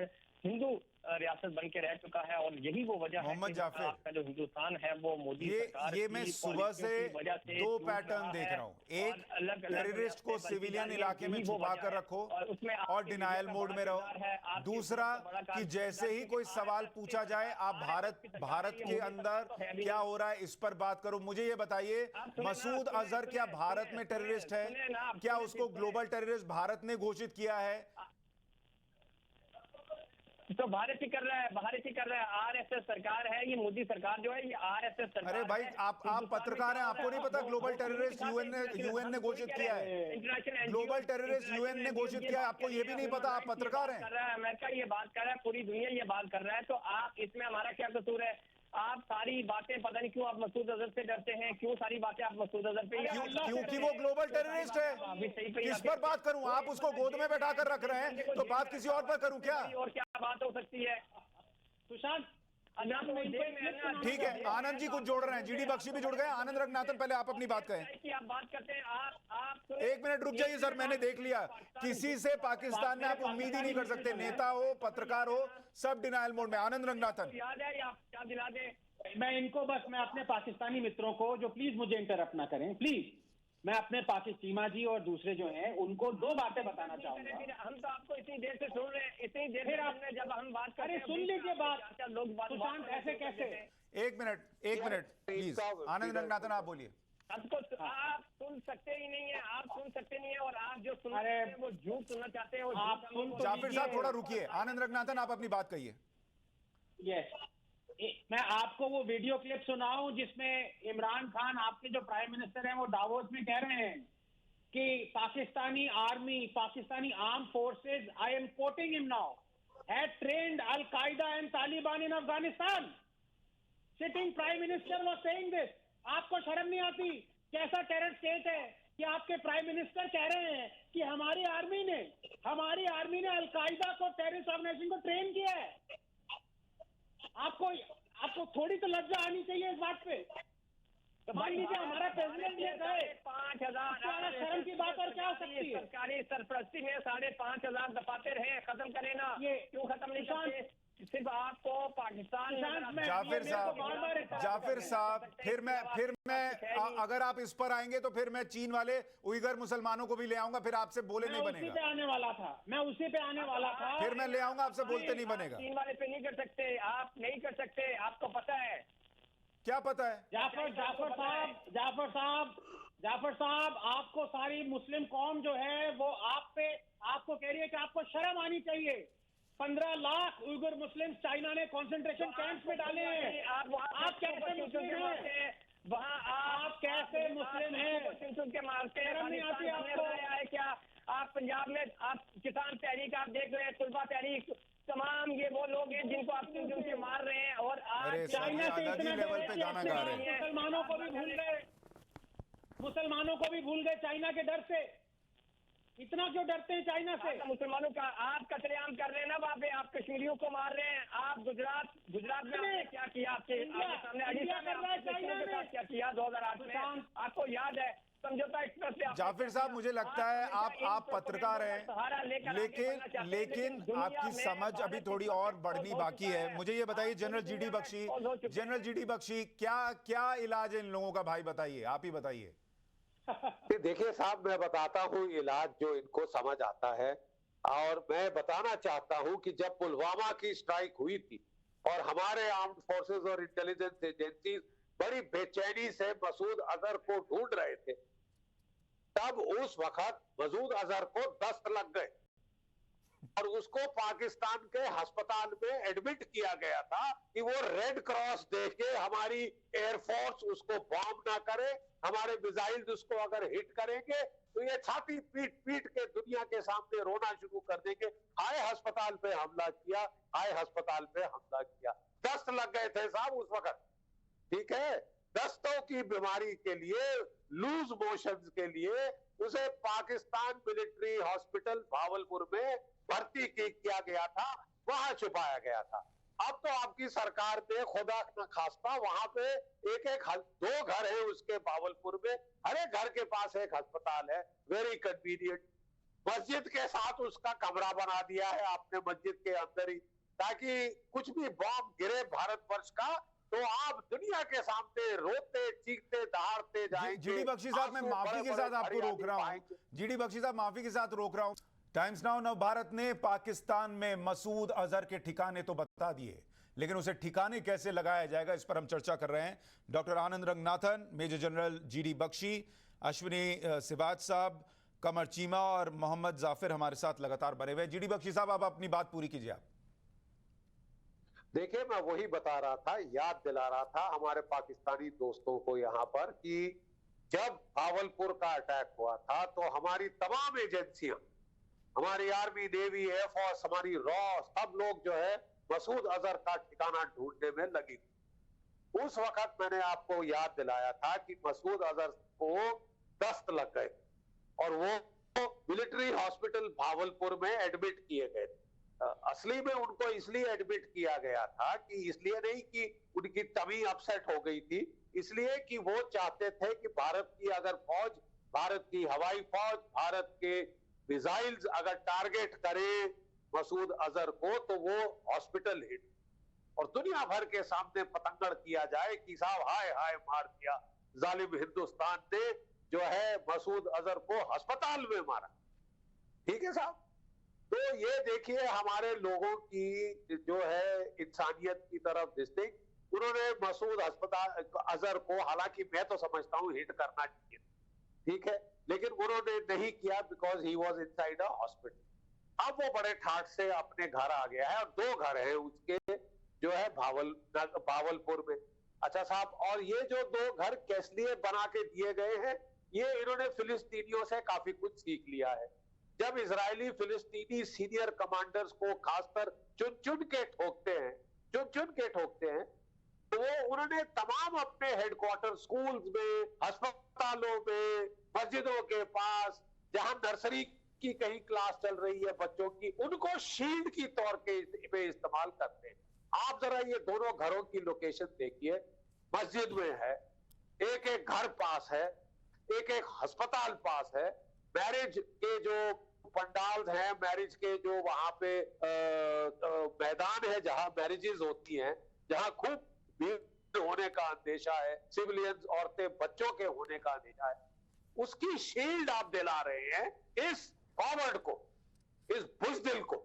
हिंदू रियासत बन के रह चुका है। और यही वो वजह है मोहम्मद कि जाफिर, आपका जो हिंदुस्तान है वो मोदी सरकार ये मैं की सुबह से पॉलिसियों की वजह से दो टूट पैटर्न रहा देख है। रहा हूँ। एक, और अलग-अलग टेररिस्ट को वजह से सिविलियन बल्कि इलाके में यही वो छुपा वजह कर है। रखो और उसमें और आपकी डिनायल मीडिया का मोड बड़ा में रहो। किरदार है। आपकी दूसरा मीडिया का बड़ा कि जैसे ही किरदार कोई है। सवाल RSS पूछा जाए, आप भारत के अंदर क्या हो रहा है इस पर बात करो। मुझे ये बताइए, मसूद अजहर क्या भारत में टेररिस्ट है? क्या उसको ग्लोबल टेररिस्ट भारत ने घोषित किया है? तो भारत ही कर रहा है, भारत ही कर रहा है। आरएसएस सरकार है ये, मोदी सरकार जो है ये आरएसएस सरकार। अरे भाई, आप पत्रकार हैं, आपको नहीं पता ग्लोबल टेररिस्ट यूएन ने घोषित किया है? ग्लोबल टेररिस्ट यूएन ने घोषित किया है, आपको ये भी नहीं पता? आप पत्रकार हैं। कर रहा है अमेरिका, ये बात कर रहा है, पूरी दुनिया ये बात कर रहा है, तो आप इसमें हमारा क्या कसूर है? आप सारी बातें, पता नहीं क्यों आप मसूद अजहर से डरते हैं, क्यों सारी बातें आप मसूद अजहर पे? क्योंकि वो ग्लोबल टेररिस्ट है। किस पर बात करूं? आप उसको गोद में बैठा कर रख रहे हैं, तो बात किसी और पर करूं क्या? और क्या बात हो सकती है? सुशांत, ठीक है, आनंद जी कुछ जोड़ रहे हैं, जीडी बख्शी भी जुड़ गए। आनंद रंगनाथन, पहले आप अपनी बात कहें। आप बात करते हैं, आप एक मिनट रुक जाइए सर, मैंने देख लिया, किसी से पाकिस्तान में आप उम्मीद ही नहीं कर सकते, नेता हो, पत्रकार हो, सब डिनायल मोड में। आनंद रंगनाथन, याद है, आप क्या दिला दे? मैं अपने पाकिस्तानी मित्रों को, जो प्लीज मुझे इंटरप्ट ना करें प्लीज, मैं अपने चीमा जी और दूसरे जो हैं उनको दो बातें बताना चाहूंगा। हम तो आपको इतनी देर से सुन रहे हैं, इतनी देर फिर से आप जब हम बात अरे सुन लीजिए बात, लोग सुशांत ऐसे कैसे? एक मिनट प्लीज, आनंद रंगनाथन आप बोलिए। आपको आप सुन सकते ही नहीं है, आप सुन सकते नहीं है, और आप जो सुन रहे हैं वो झूठ सुनना चाहते हैं। आप सुन तो जाफिर साहब थोड़ा रुकिए, आनंद रंगनाथन आप अपनी बात कहिए। यस, मैं आपको वो वीडियो क्लिप सुनाऊं जिसमें इमरान खान, आपके जो प्राइम मिनिस्टर हैं, वो दावोस में कह रहे हैं कि Pakistani army, Pakistani arm forces, I am quoting him now, had trained al Qaeda and Taliban in Afghanistan. Sitting prime minister was saying this. आपको शर्म नहीं आती? कैसा टेरर स्टेट है कि आपके प्राइम मिनिस्टर कह रहे हैं कि हमारी आर्मी ने अल कायदा को, टेररिस्ट ऑर्गेनाइजेशन को ट्रेन किया है। आपको थोड़ी तो लज्जा आनी चाहिए इस बात पे। मान लीजिए हमारा प्रेसिडेंट ये कहे 5,000, शर्म की बात और क्या हो सकती है? सरकारी सरपरस्ती में 5,500 दफातर हैं, खत्म करें ना, ये क्यों खत्म नहीं करते? सिर्फ आपको पाकिस्तान में जाफिर साहब, फिर मैं अगर आप इस पर आएंगे तो फिर मैं चीन वाले उइगर मुसलमानों को भी ले आऊंगा, फिर आपसे बोले नहीं बनेगा। मैं उसी पे आने वाला था। फिर मैं ले आऊंगा, आपसे बोलते नहीं बनेगा। चीन वाले पे नहीं कर सकते, आप नहीं कर सकते, आपको पता है। क्या पता है? जाफर साहब, आपको सारी मुस्लिम कौम जो है वो आपको कह रही है कि आपको शर्म आनी चाहिए। 15 लाख उइगर मुस्लिम चाइना ने कंसंट्रेशन कैंप्स में डाले हैं। आप कैसे मुस्लिम हैं? वहाँ आप कैसे मुस्लिम हैं? सुन के मारते हैं। शर्म नहीं आती आपको? है क्या आप पंजाब में, आप किसान तहरीक आप देख रहे हैं, तुलबा तहरीक, तमाम ये वो लोग हैं जिनको आप चुन के मार रहे हैं। और आज चाइना से इतना लेवल पे गाना गा रहे हैं। मुसलमानों को भी भूल गए चाइना के डर से। इतना क्यों डरते हैं चाइना से? मुसलमानों का आप कतलेआम कर रहे हैं ना वहाँ पे, आप कश्मीरियों को मार रहे हैं। आप गुजरात में आपने क्या किया? आपके सामने इंडिया कर रहा है चाइना में क्या किया 2008 में? आपको याद है समझौता एक्सप्रेस से? जाफिर साहब, मुझे लगता है आप पत्रकार हैं, लेकिन आपकी समझ अभी थोड़ी और बढ़नी बाकी है। मुझे ये बताइए, जनरल जीडी बख्शी, क्या इलाज है इन लोगों का? भाई बताइए, आप ही बताइए। देखिए साहब, मैं बताता हूँ इलाज जो इनको समझ आता है। और मैं बताना चाहता हूँ कि जब पुलवामा की स्ट्राइक हुई थी और हमारे आर्म्ड फोर्सेस और इंटेलिजेंस एजेंसी बड़ी बेचैनी से मसूद अजहर को ढूंढ रहे थे, तब उस वक्त मसूद अजहर को दस्त लग गए और उसको पाकिस्तान के अस्पताल में एडमिट किया गया था कि वो रेड क्रॉस देख के हमारी एयरफोर्स उसको बॉम्ब ना करे, हमारे मिसाइल उसको अगर हिट करेंगे तो ये छाती पीट पीट के दुनिया के सामने रोना शुरू कर देंगे। हाय अस्पताल पे हमला किया, हाय अस्पताल पे हमला किया। दस्त लग गए थे साहब उस वक्त, ठीक है। दस्तों की बीमारी के लिए, लूज मोशंस के लिए उसे पाकिस्तान मिलिट्री हॉस्पिटल भावलपुर में भर्ती किया गया था, वहां छुपाया गया था। अब तो आपकी सरकार ने खुदा न खास्ता वहां पे दो घर है उसके भावलपुर में, हर एक घर के पास एक अस्पताल है, वेरी कन्वीनियंट। मस्जिद के साथ उसका कमरा बना दिया है आपने, मस्जिद के अंदर ही, ताकि कुछ भी बॉम्ब गिरे भारतवर्ष का तो आप दुनिया के सामने रोते चीखते दहाड़ते जाएंगे। जीडी बख्शी साहब, मैं माफी के साथ आपको रोक रहा हूं। जीडी बख्शी साहब, माफी के साथ रोक रहा हूं। टाइम्स नाउ नव भारत ने पाकिस्तान में मसूद अजहर के ठिकाने तो बता दिए, लेकिन उसे ठिकाने कैसे लगाया जाएगा इस पर हम चर्चा कर रहे हैं। Doctor Anand Ranganathan, major general G D Bakshi, Ashwini सिबाज साहब, कमर चीमा और मोहम्मद जाफिर हमारे साथ लगातार बने हुए। जीडी बख्शी साहब, आप अपनी बात पूरी कीजिए। आप देखिए, मैं वही बता रहा था, याद दिला रहा था हमारे पाकिस्तानी दोस्तों को यहाँ पर कि जब भावलपुर का अटैक हुआ था तो हमारी तमाम एजेंसियां, हमारी आर्मी, नेवी, एयरफोर्स, हमारी रॉ, सब लोग जो है मसूद अजहर का ठिकाना ढूंढने में लगी थी। उस वक्त मैंने आपको याद दिलाया था कि मसूद अजहर को दस्त लग गए और वो मिलिट्री हॉस्पिटल भावलपुर में एडमिट किए गए थे। असली में उनको इसलिए एडमिट किया गया था कि इसलिए नहीं कि उनकी तबीयत अपसेट हो गई थी, इसलिए कि वो चाहते थे कि भारत की अगर फौज, भारत की हवाई फौज, भारत के मिसाइल्स अगर टारगेट करे मसूद अजहर को तो वो हॉस्पिटल हिट और दुनिया भर के सामने पतंगड़ किया जाए कि साहब हाय हाय मार दिया, जालिम हिंदुस्तान ने जो है मसूद अजहर को अस्पताल में मारा। ठीक है साहब, तो ये देखिए हमारे लोगों की जो है इंसानियत की तरफ डिस्टिंग, उन्होंने मसूद अजहर को, हालांकि मैं तो समझता हूं हिट करना चाहिए, ठीक है, लेकिन उन्होंने नहीं किया because he was inside a hospital. अब वो बड़े ठाठ से अपने घर आ गया है और 2 घर है उसके जो है भावलपुर में। अच्छा साहब, और ये जो 2 घर किस लिए बना के दिए गए हैं, ये इन्होंने फिलिस्तीनियों से काफी कुछ सीख लिया है। जब इजरायली फिलिस्तीनी सीनियर कमांडर्स को खासकर चुन चुन के ठोकते हैं, तो वो उन्होंने तमाम अपने हेडक्वार्टर, स्कूल्स में, अस्पतालों में, मस्जिदों के पास, जहां नर्सरी की कहीं क्लास चल रही है बच्चों की, उनको शील्ड की तौर पे इस्तेमाल करते हैं। आप जरा ये दोनों घरों की लोकेशन देखिए, मस्जिद में है, एक एक घर पास है, एक एक अस्पताल पास है, मैरिज के जो पंडाल्स हैं, मैरिज के जो वहां पे मैदान है जहां मैरिजेस होती हैं, जहां खूब भीड़ होने का अंदेशा है, सिविलियंस, औरतें, बच्चों के होने का अंदेशा है, उसकी शील्ड आप दिला रहे हैं इस फॉरवर्ड को, इस बुज़दिल को,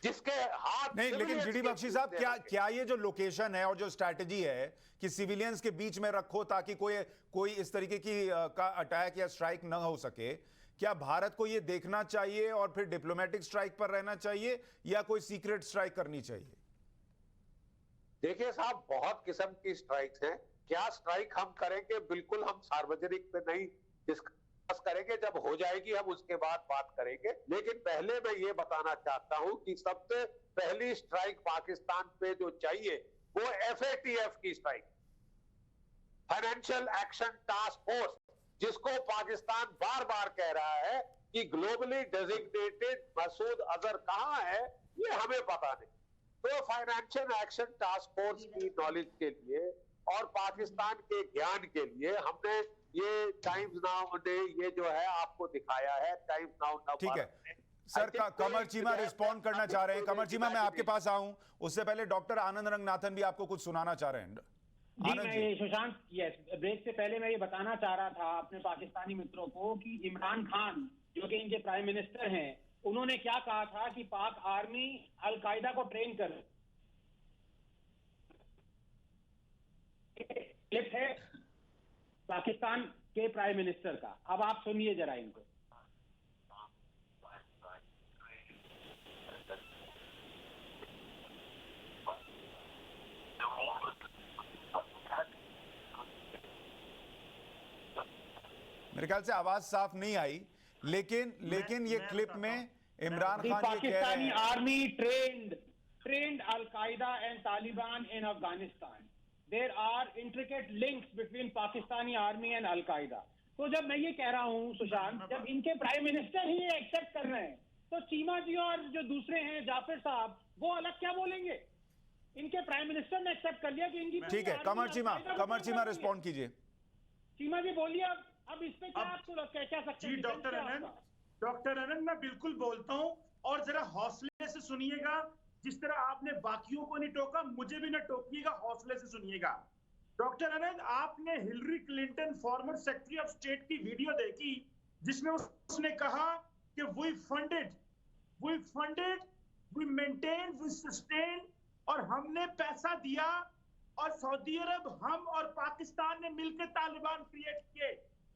जिसके हाथ नहीं। लेकिन जीडी बख्शी साहब, क्या ये जो लोकेशन है और जो स्ट्रैटेजी है कि सिविलियंस के बीच में रखो ताकि कोई इस तरीके की का अटैक या स्ट्राइक न हो सके, क्या भारत को ये देखना चाहिए और फिर डिप्लोमेटिक स्ट्राइक पर रहना चाहिए या कोई सीक्रेट स्ट्राइक करनी चाहिए? देखिए साहब, बहुत किस्म की स्ट्राइक्स हैं। क्या स्ट्राइक हम करेंगे, बिल्कुल हम सार्वजनिक पे नहीं डिस्कस करेंगे, जब हो जाएगी हम उसके बाद बात करेंगे। लेकिन पहले मैं ये बताना चाहता हूं कि सबसे पहली स्ट्राइक पाकिस्तान पे जो चाहिए वो FATF की strike, financial action task force, जिसको पाकिस्तान बार बार कह रहा है कि ग्लोबली डेजिग्नेटेड मसूद अजहर कहां है ये हमें पता नहीं। तो फाइनेंशियल एक्शन टास्क फोर्स की नॉलेज के लिए और पाकिस्तान के ज्ञान के लिए हमने ये टाइम्स नाउ ने ये जो है आपको दिखाया है, टाइम्स नाउ। ठीक है सर, कमर चीमा रिस्पॉन्ड करना चाह रहे हैं। कमर चीमा मैं आपके पास आऊं उससे पहले डॉक्टर आनंद रंगनाथन भी आपको कुछ सुनाना चाह रहे हैं। जी मैं सुशांत, यस, ब्रेक से पहले मैं ये बताना चाह रहा था अपने पाकिस्तानी मित्रों को कि इमरान खान जो कि इनके प्राइम मिनिस्टर हैं, उन्होंने क्या कहा था कि पाक आर्मी अलकायदा को ट्रेन कर। क्लिप है पाकिस्तान के प्राइम मिनिस्टर का, अब आप सुनिए जरा इनको। मेरे ख्याल से आवाज साफ नहीं आई, लेकिन ये क्लिप में इमरान खान ये कह रहे हैं army trained al-Qaeda and Taliban in Afghanistan. There are intricate links between Pakistani army and al-Qaeda. तो जब मैं ये कह रहा हूं सुशांत, जब इनके प्राइम मिनिस्टर ही एक्सेप्ट कर रहे हैं तो चीमा जी और जो दूसरे हैं जाफर साहब वो अलग क्या बोलेंगे? इनके प्राइम मिनिस्टर ने एक्सेप्ट कर लिया कि इनकी। ठीक है कमर चीमा रिस्पॉन्ड कीजिए। चीमा जी बोलिए अब इस पे क्या आपको क्या सकते हैं? जी डॉक्टर अनंत मैं बिल्कुल बोलता हूं और जरा हौसले से सुनिएगा। जिस तरह आपने बाकियों को नहीं टोका, मुझे भी न टोकिएगा, हौसले से सुनिएगा। डॉक्टर अनंत, आपने Hillary Clinton former secretary of state की वीडियो देखी जिसमें उसने कहा कि we funded, we maintain, we sustain, और हमने पैसा दिया और सऊदी अरब, हम और पाकिस्तान ने मिलकर तालिबान क्रिएट किए।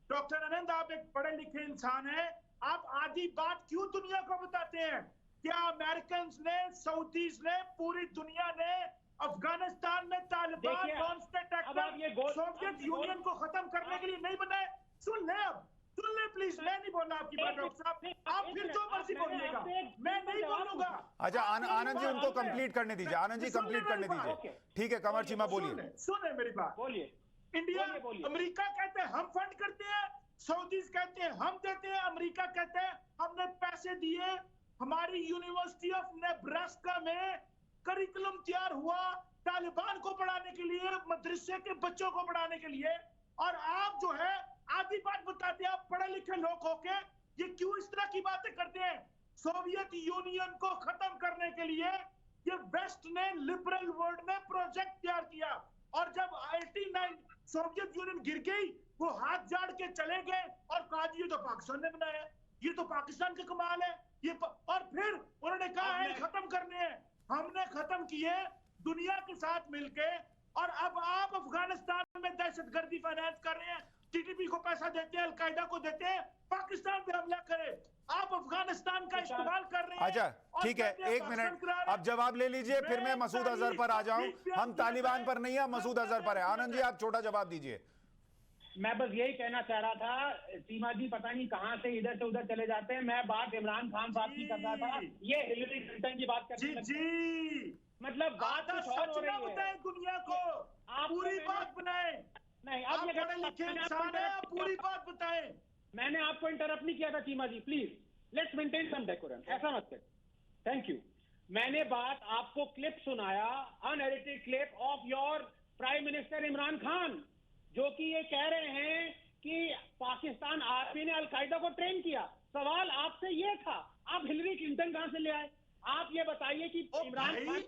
डॉक्टर आनंद, आप एक पढ़े लिखे इंसान हैं, आप आधी बात क्यों दुनिया को बताते हैं? क्या अमेरिकन ने, सऊदीज ने, पूरी दुनिया ने अफगानिस्तान में तालिबान सोवियत यूनियन को खत्म करने के लिए नहीं बनाए? सुन ले प्लीज, मैं नहीं बोलना आपकी बात डॉक्टर साहब, आप फिर जो मर्जी बोलिएगा, मैं नहीं बोलूंगा। अच्छा आनंद जी उनको कंप्लीट करने दीजिए, आनंद जी कंप्लीट करने दीजिए। ठीक है कमर चीमा बोलिए। सुने मेरी बात, बोलिए। इंडिया, अमेरिका कहते हैं हम फंड करते हैं, सऊदीज कहते हैं हम देते हैं, अमेरिका कहते हैं हमने पैसे दिए। हमारी यूनिवर्सिटी ऑफ नेब्रास्का में करिकुलम तैयार हुआ तालिबान को पढ़ाने के लिए, मदरसे के बच्चों को पढ़ाने के लिए, और आप जो है आधी बात बताते हैं। आप पढ़े लिखे लोग होके ये क्यों इस तरह की बातें करते हैं? सोवियत यूनियन को खत्म करने के लिए ये वेस्ट ने, लिबरल वर्ल्ड ने प्रोजेक्ट तैयार किया, और जब 89 सोवियत यूनियन गिर गई वो हाथ जाड़ के चले गए और कहा ये तो पाकिस्तान ने बनाया, ये तो पाकिस्तान का कमाल है ये और फिर उन्होंने कहा है खत्म करने हैं। हमने खत्म किए दुनिया के साथ मिलके, और अब आप अफगानिस्तान में दहशतगर्दी फाइनेंस कर रहे हैं, टीटीपी को पैसा देते हैं, अलकायदा को देते हैं, पाकिस्तान पे हमला करे, आप अफगानिस्तान का इस्तेमाल कर रहे हैं। अच्छा ठीक है, एक मिनट, अब जवाब ले लीजिए, फिर मैं मसूद अजहर पर आ जाऊं। हम तालिबान पर नहीं है, मसूद अजहर पर है। आनंद जी आप छोटा जवाब दीजिए। मैं बस यही कहना चाह रहा था, सीमा जी पता नहीं कहां से इधर से उधर चले जाते हैं। मैं बात इमरान खान साहब की कर रहा था, ये हिलरी क्लिंटन की बात करने लगे। मतलब बात कुछ और हो रही है। दुनिया को आप पूरी बात बनाए। नहीं, आप ये पूरी बात बताएं। मैंने आपको इंटरप्ट नहीं किया था Cheema ji, please let's maintain some decorum, ऐसा मत कर। Thank you. मैंने बात आपको क्लिप सुनाया, unedited clip of your prime minister Imran Khan, जो कि ये कह रहे हैं कि पाकिस्तान आर्मी ने अलकायदा को ट्रेन किया। सवाल आपसे ये था, आप हिलरी क्लिंटन कहां से ले आए? आप ये बताइए कि इमरान खान,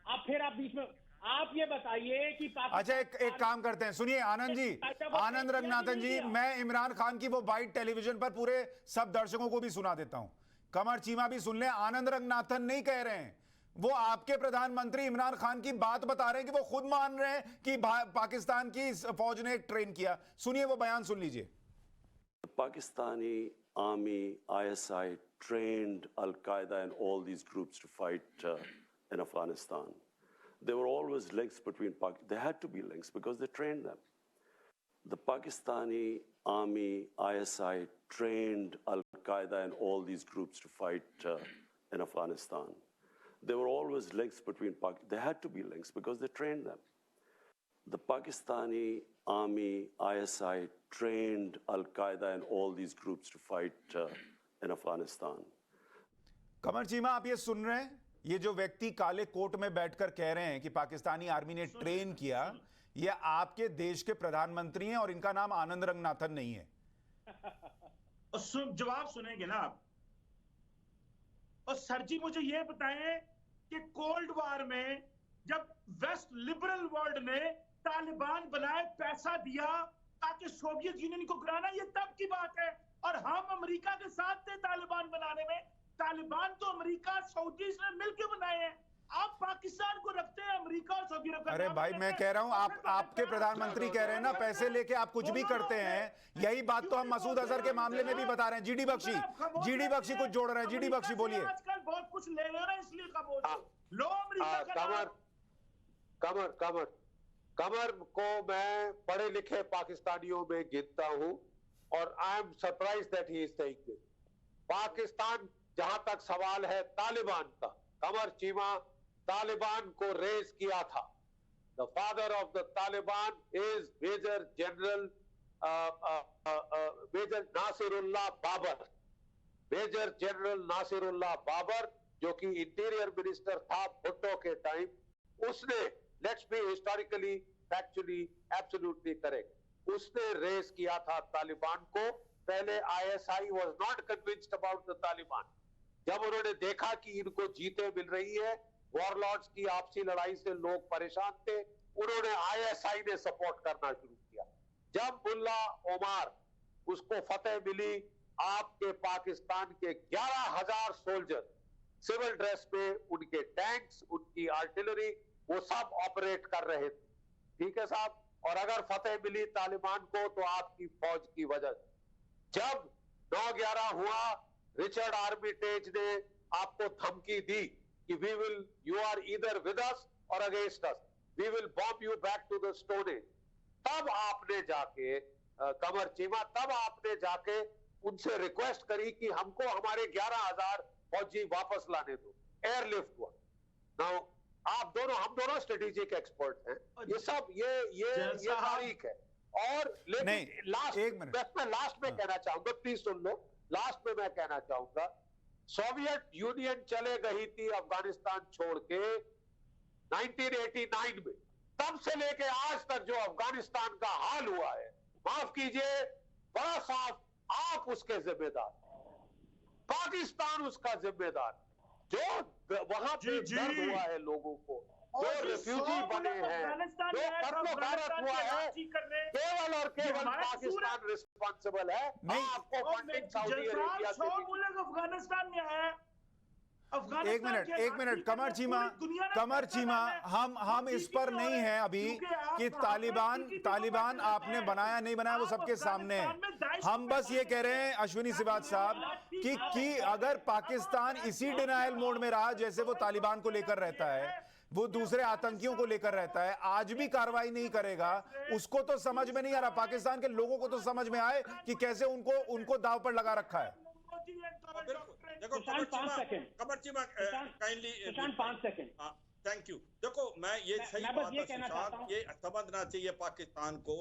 आप फिर आप बीच में, आप ये बताइए कि अच्छा एक काम करते हैं, सुनिए आनंद जी, आनंद रंगनाथन जी, मैं इमरान खान की वो बाइट टेलीविजन पर पूरे सब दर्शकों को भी सुना देता हूं, कमर चीमा भी सुन ले। आनंद रंगनाथन नहीं कह रहे हैं, वो आपके प्रधानमंत्री इमरान खान की बात बता रहे हैं कि वो खुद मान रहे हैं कि पाकिस्तान की फौज ने ट्रेन किया। सुनिए वो बयान सुन लीजिए। Pakistani army, ISI trained Al-Qaeda and all these groups to fight in Afghanistan. There were always links between there had to be links because they trained them. The Pakistani army, ISI trained Al-Qaeda and all these groups to fight in Afghanistan. There were always links between there had to be links because they trained them. The Pakistani army, ISI, trained Al-Qaeda and all these groups to fight in Afghanistan. कमर चीमा, आप ये सुन रहे हैं? ये जो व्यक्ति काले कोट में बैठकर कह रहे हैं कि पाकिस्तानी आर्मी ने ट्रेन किया, ये आपके देश के प्रधानमंत्री हैं और इनका नाम आनंद रंगनाथन नहीं है। जवाब सुनेंगे ना आप। और सर जी मुझे ये बताएं कि कोल्ड वार में जब वेस्ट लिबरल वर्ल्ड ने तालिबान बनाए, पैसा दिया ताकि सोवियत यूनियन को गिराना, ये तब की बात है। और हम अमेरिका के साथ थे तालिबान बनाने में। तालिबान तो अमेरिका सऊदी ने मिलकर बनाए हैं। आप पाकिस्तान को रखते हैं अमेरिका और सऊदी अरब। अरे भाई, मैं कह रहा हूं, आपके प्रधानमंत्री कह रहे हैं ना, पैसे लेके आप कुछ भी करते हैं। यही बात तो हम मसूद अजहर के मामले में भी बता रहे हैं। जीडी बख्शी कुछ जोड़ रहे हैं। जीडी बख्शी बोलिए। आजकल बहुत कुछ ले रहे हो ना, इसलिए लो अमेरिका का कमर को मैं पढ़े लिखे पाकिस्तानियों में गिनता हूं और I am surprise that he is saying this. Pakistan, जहां तक सवाल है तालिबान का, कमर चीमा तालिबान को रेज किया था। The father of the Taliban is major general major Nasirullah Babar. Major general Nasirullah Babar, जो कि इंटीरियर मिनिस्टर था भुट्टो के टाइम, उसने, let's be historically factually absolutely correct, उसने रेज किया था तालिबान को। पहले ISI was not convinced about the Taliban. जब उन्होंने देखा कि इनको जीते मिल रही है, वॉरलॉर्ड्स की आपसी लड़ाई से लोग परेशान थे, उन्होंने आईएसआई ने सपोर्ट करना शुरू किया। जब मुल्ला ओमार उसको फतेह मिली, आपके पाकिस्तान के 11,000 सोल्जर सिविल ड्रेस में, उनके टैंक्स, उनकी आर्टिलरी, वो सब ऑपरेट कर रहे थे। ठीक है साहब। और अगर फतेह मिली तालिबान को तो आपकी फौज की वजह। जब 9/11 हुआ, रिचर्ड आर्मिटेज ने आपको धमकी दी कि we will, you are either with us or against us, we will bomb you back to the stone age. तब आपने जाके कमर चीमा, तब आपने जाके उनसे रिक्वेस्ट करी कि हमको हमारे 11,000 फौजी वापस लाने दो। एयरलिफ्ट हुआ। नाउ आप दोनों, हम दोनों स्ट्रेटेजिक एक्सपर्ट हैं। ये सब ये तारीख है। और लेकिन लास्ट में कहना चाहूंगा, प्लीज सुन लो, लास्ट में मैं कहना चाहूंगा, सोवियत यूनियन चले गई थी अफगानिस्तान छोड़ के 1989 में। तब से लेके आज तक जो अफगानिस्तान का हाल हुआ है, माफ कीजिए, बड़ा साफ आप उसके जिम्मेदार, पाकिस्तान उसका जिम्मेदार। जो वहां पे दर्द हुआ है लोगों को, जो रिफ्यूजी बने हैं, जो कत्लो गारत हुआ है, केवल और केवल पाकिस्तान रिस्पॉन्सिबल है। आपको फंडिंग सऊदी अरेबिया से अफगानिस्तान में है। एक मिनट कमर चीमा, हम इस पर नहीं है अभी कि तालिबान आपने बनाया नहीं बनाया, वो सबके सामने है। हम बस ये कह रहे हैं अश्विनी सिवाच साहब कि अगर पाकिस्तान इसी डिनायल मोड में रहा जैसे वो तालिबान को लेकर रहता है, वो दूसरे आतंकियों को लेकर रहता है, आज भी कार्रवाई नहीं करेगा, उसको तो समझ में नहीं आ रहा। पाकिस्तान के लोगों को तो समझ में आए कि कैसे उनको दांव पर लगा रखा है। देखो Qamar Cheema kindly 5 second. Thank you. देखो मैं ये सही बात है सुशांत, ये समझना चाहिए पाकिस्तान को,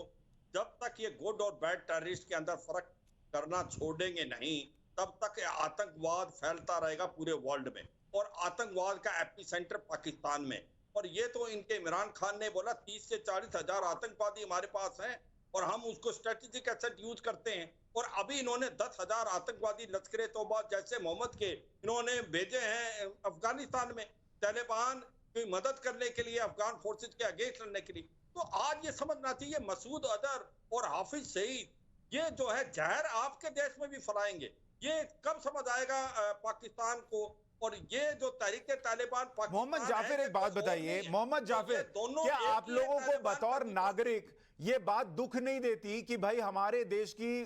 जब तक ये गुड और बैड टेररिस्ट के अंदर फर्क करना छोड़ेंगे नहीं, तब तक आतंकवाद फैलता रहेगा पूरे वर्ल्ड में, और आतंकवाद का एपिसेंटर पाकिस्तान में। और ये तो इनके इमरान खान ने बोला 30 से 40 हजार आतंकवादी हमारे पास हैं और हम उसको स्ट्रेटेजिक एसेट यूज करते हैं। और अभी इन्होंने 10,000 आतंकवादी लश्कर तौबा जैसे मोहम्मद के इन्होंने भेजे हैं अफगानिस्तान में, तालिबान की मदद करने के लिए, अफगान फोर्सेज के अगेंस्ट लड़ने के लिए। तो आज ये समझना चाहिए मसूद अजहर और हाफिज सईद, ये जो है जहर आपके देश में भी फैलाएंगे। ये कब समझ आएगा पाकिस्तान को? और ये जो तहरीक तालिबान मोहम्मद जाफिर, एक बात बताइए मोहम्मद जाफिर, क्या आप लोगों को बतौर नागरिक ये बात दुख नहीं देती कि भाई हमारे देश की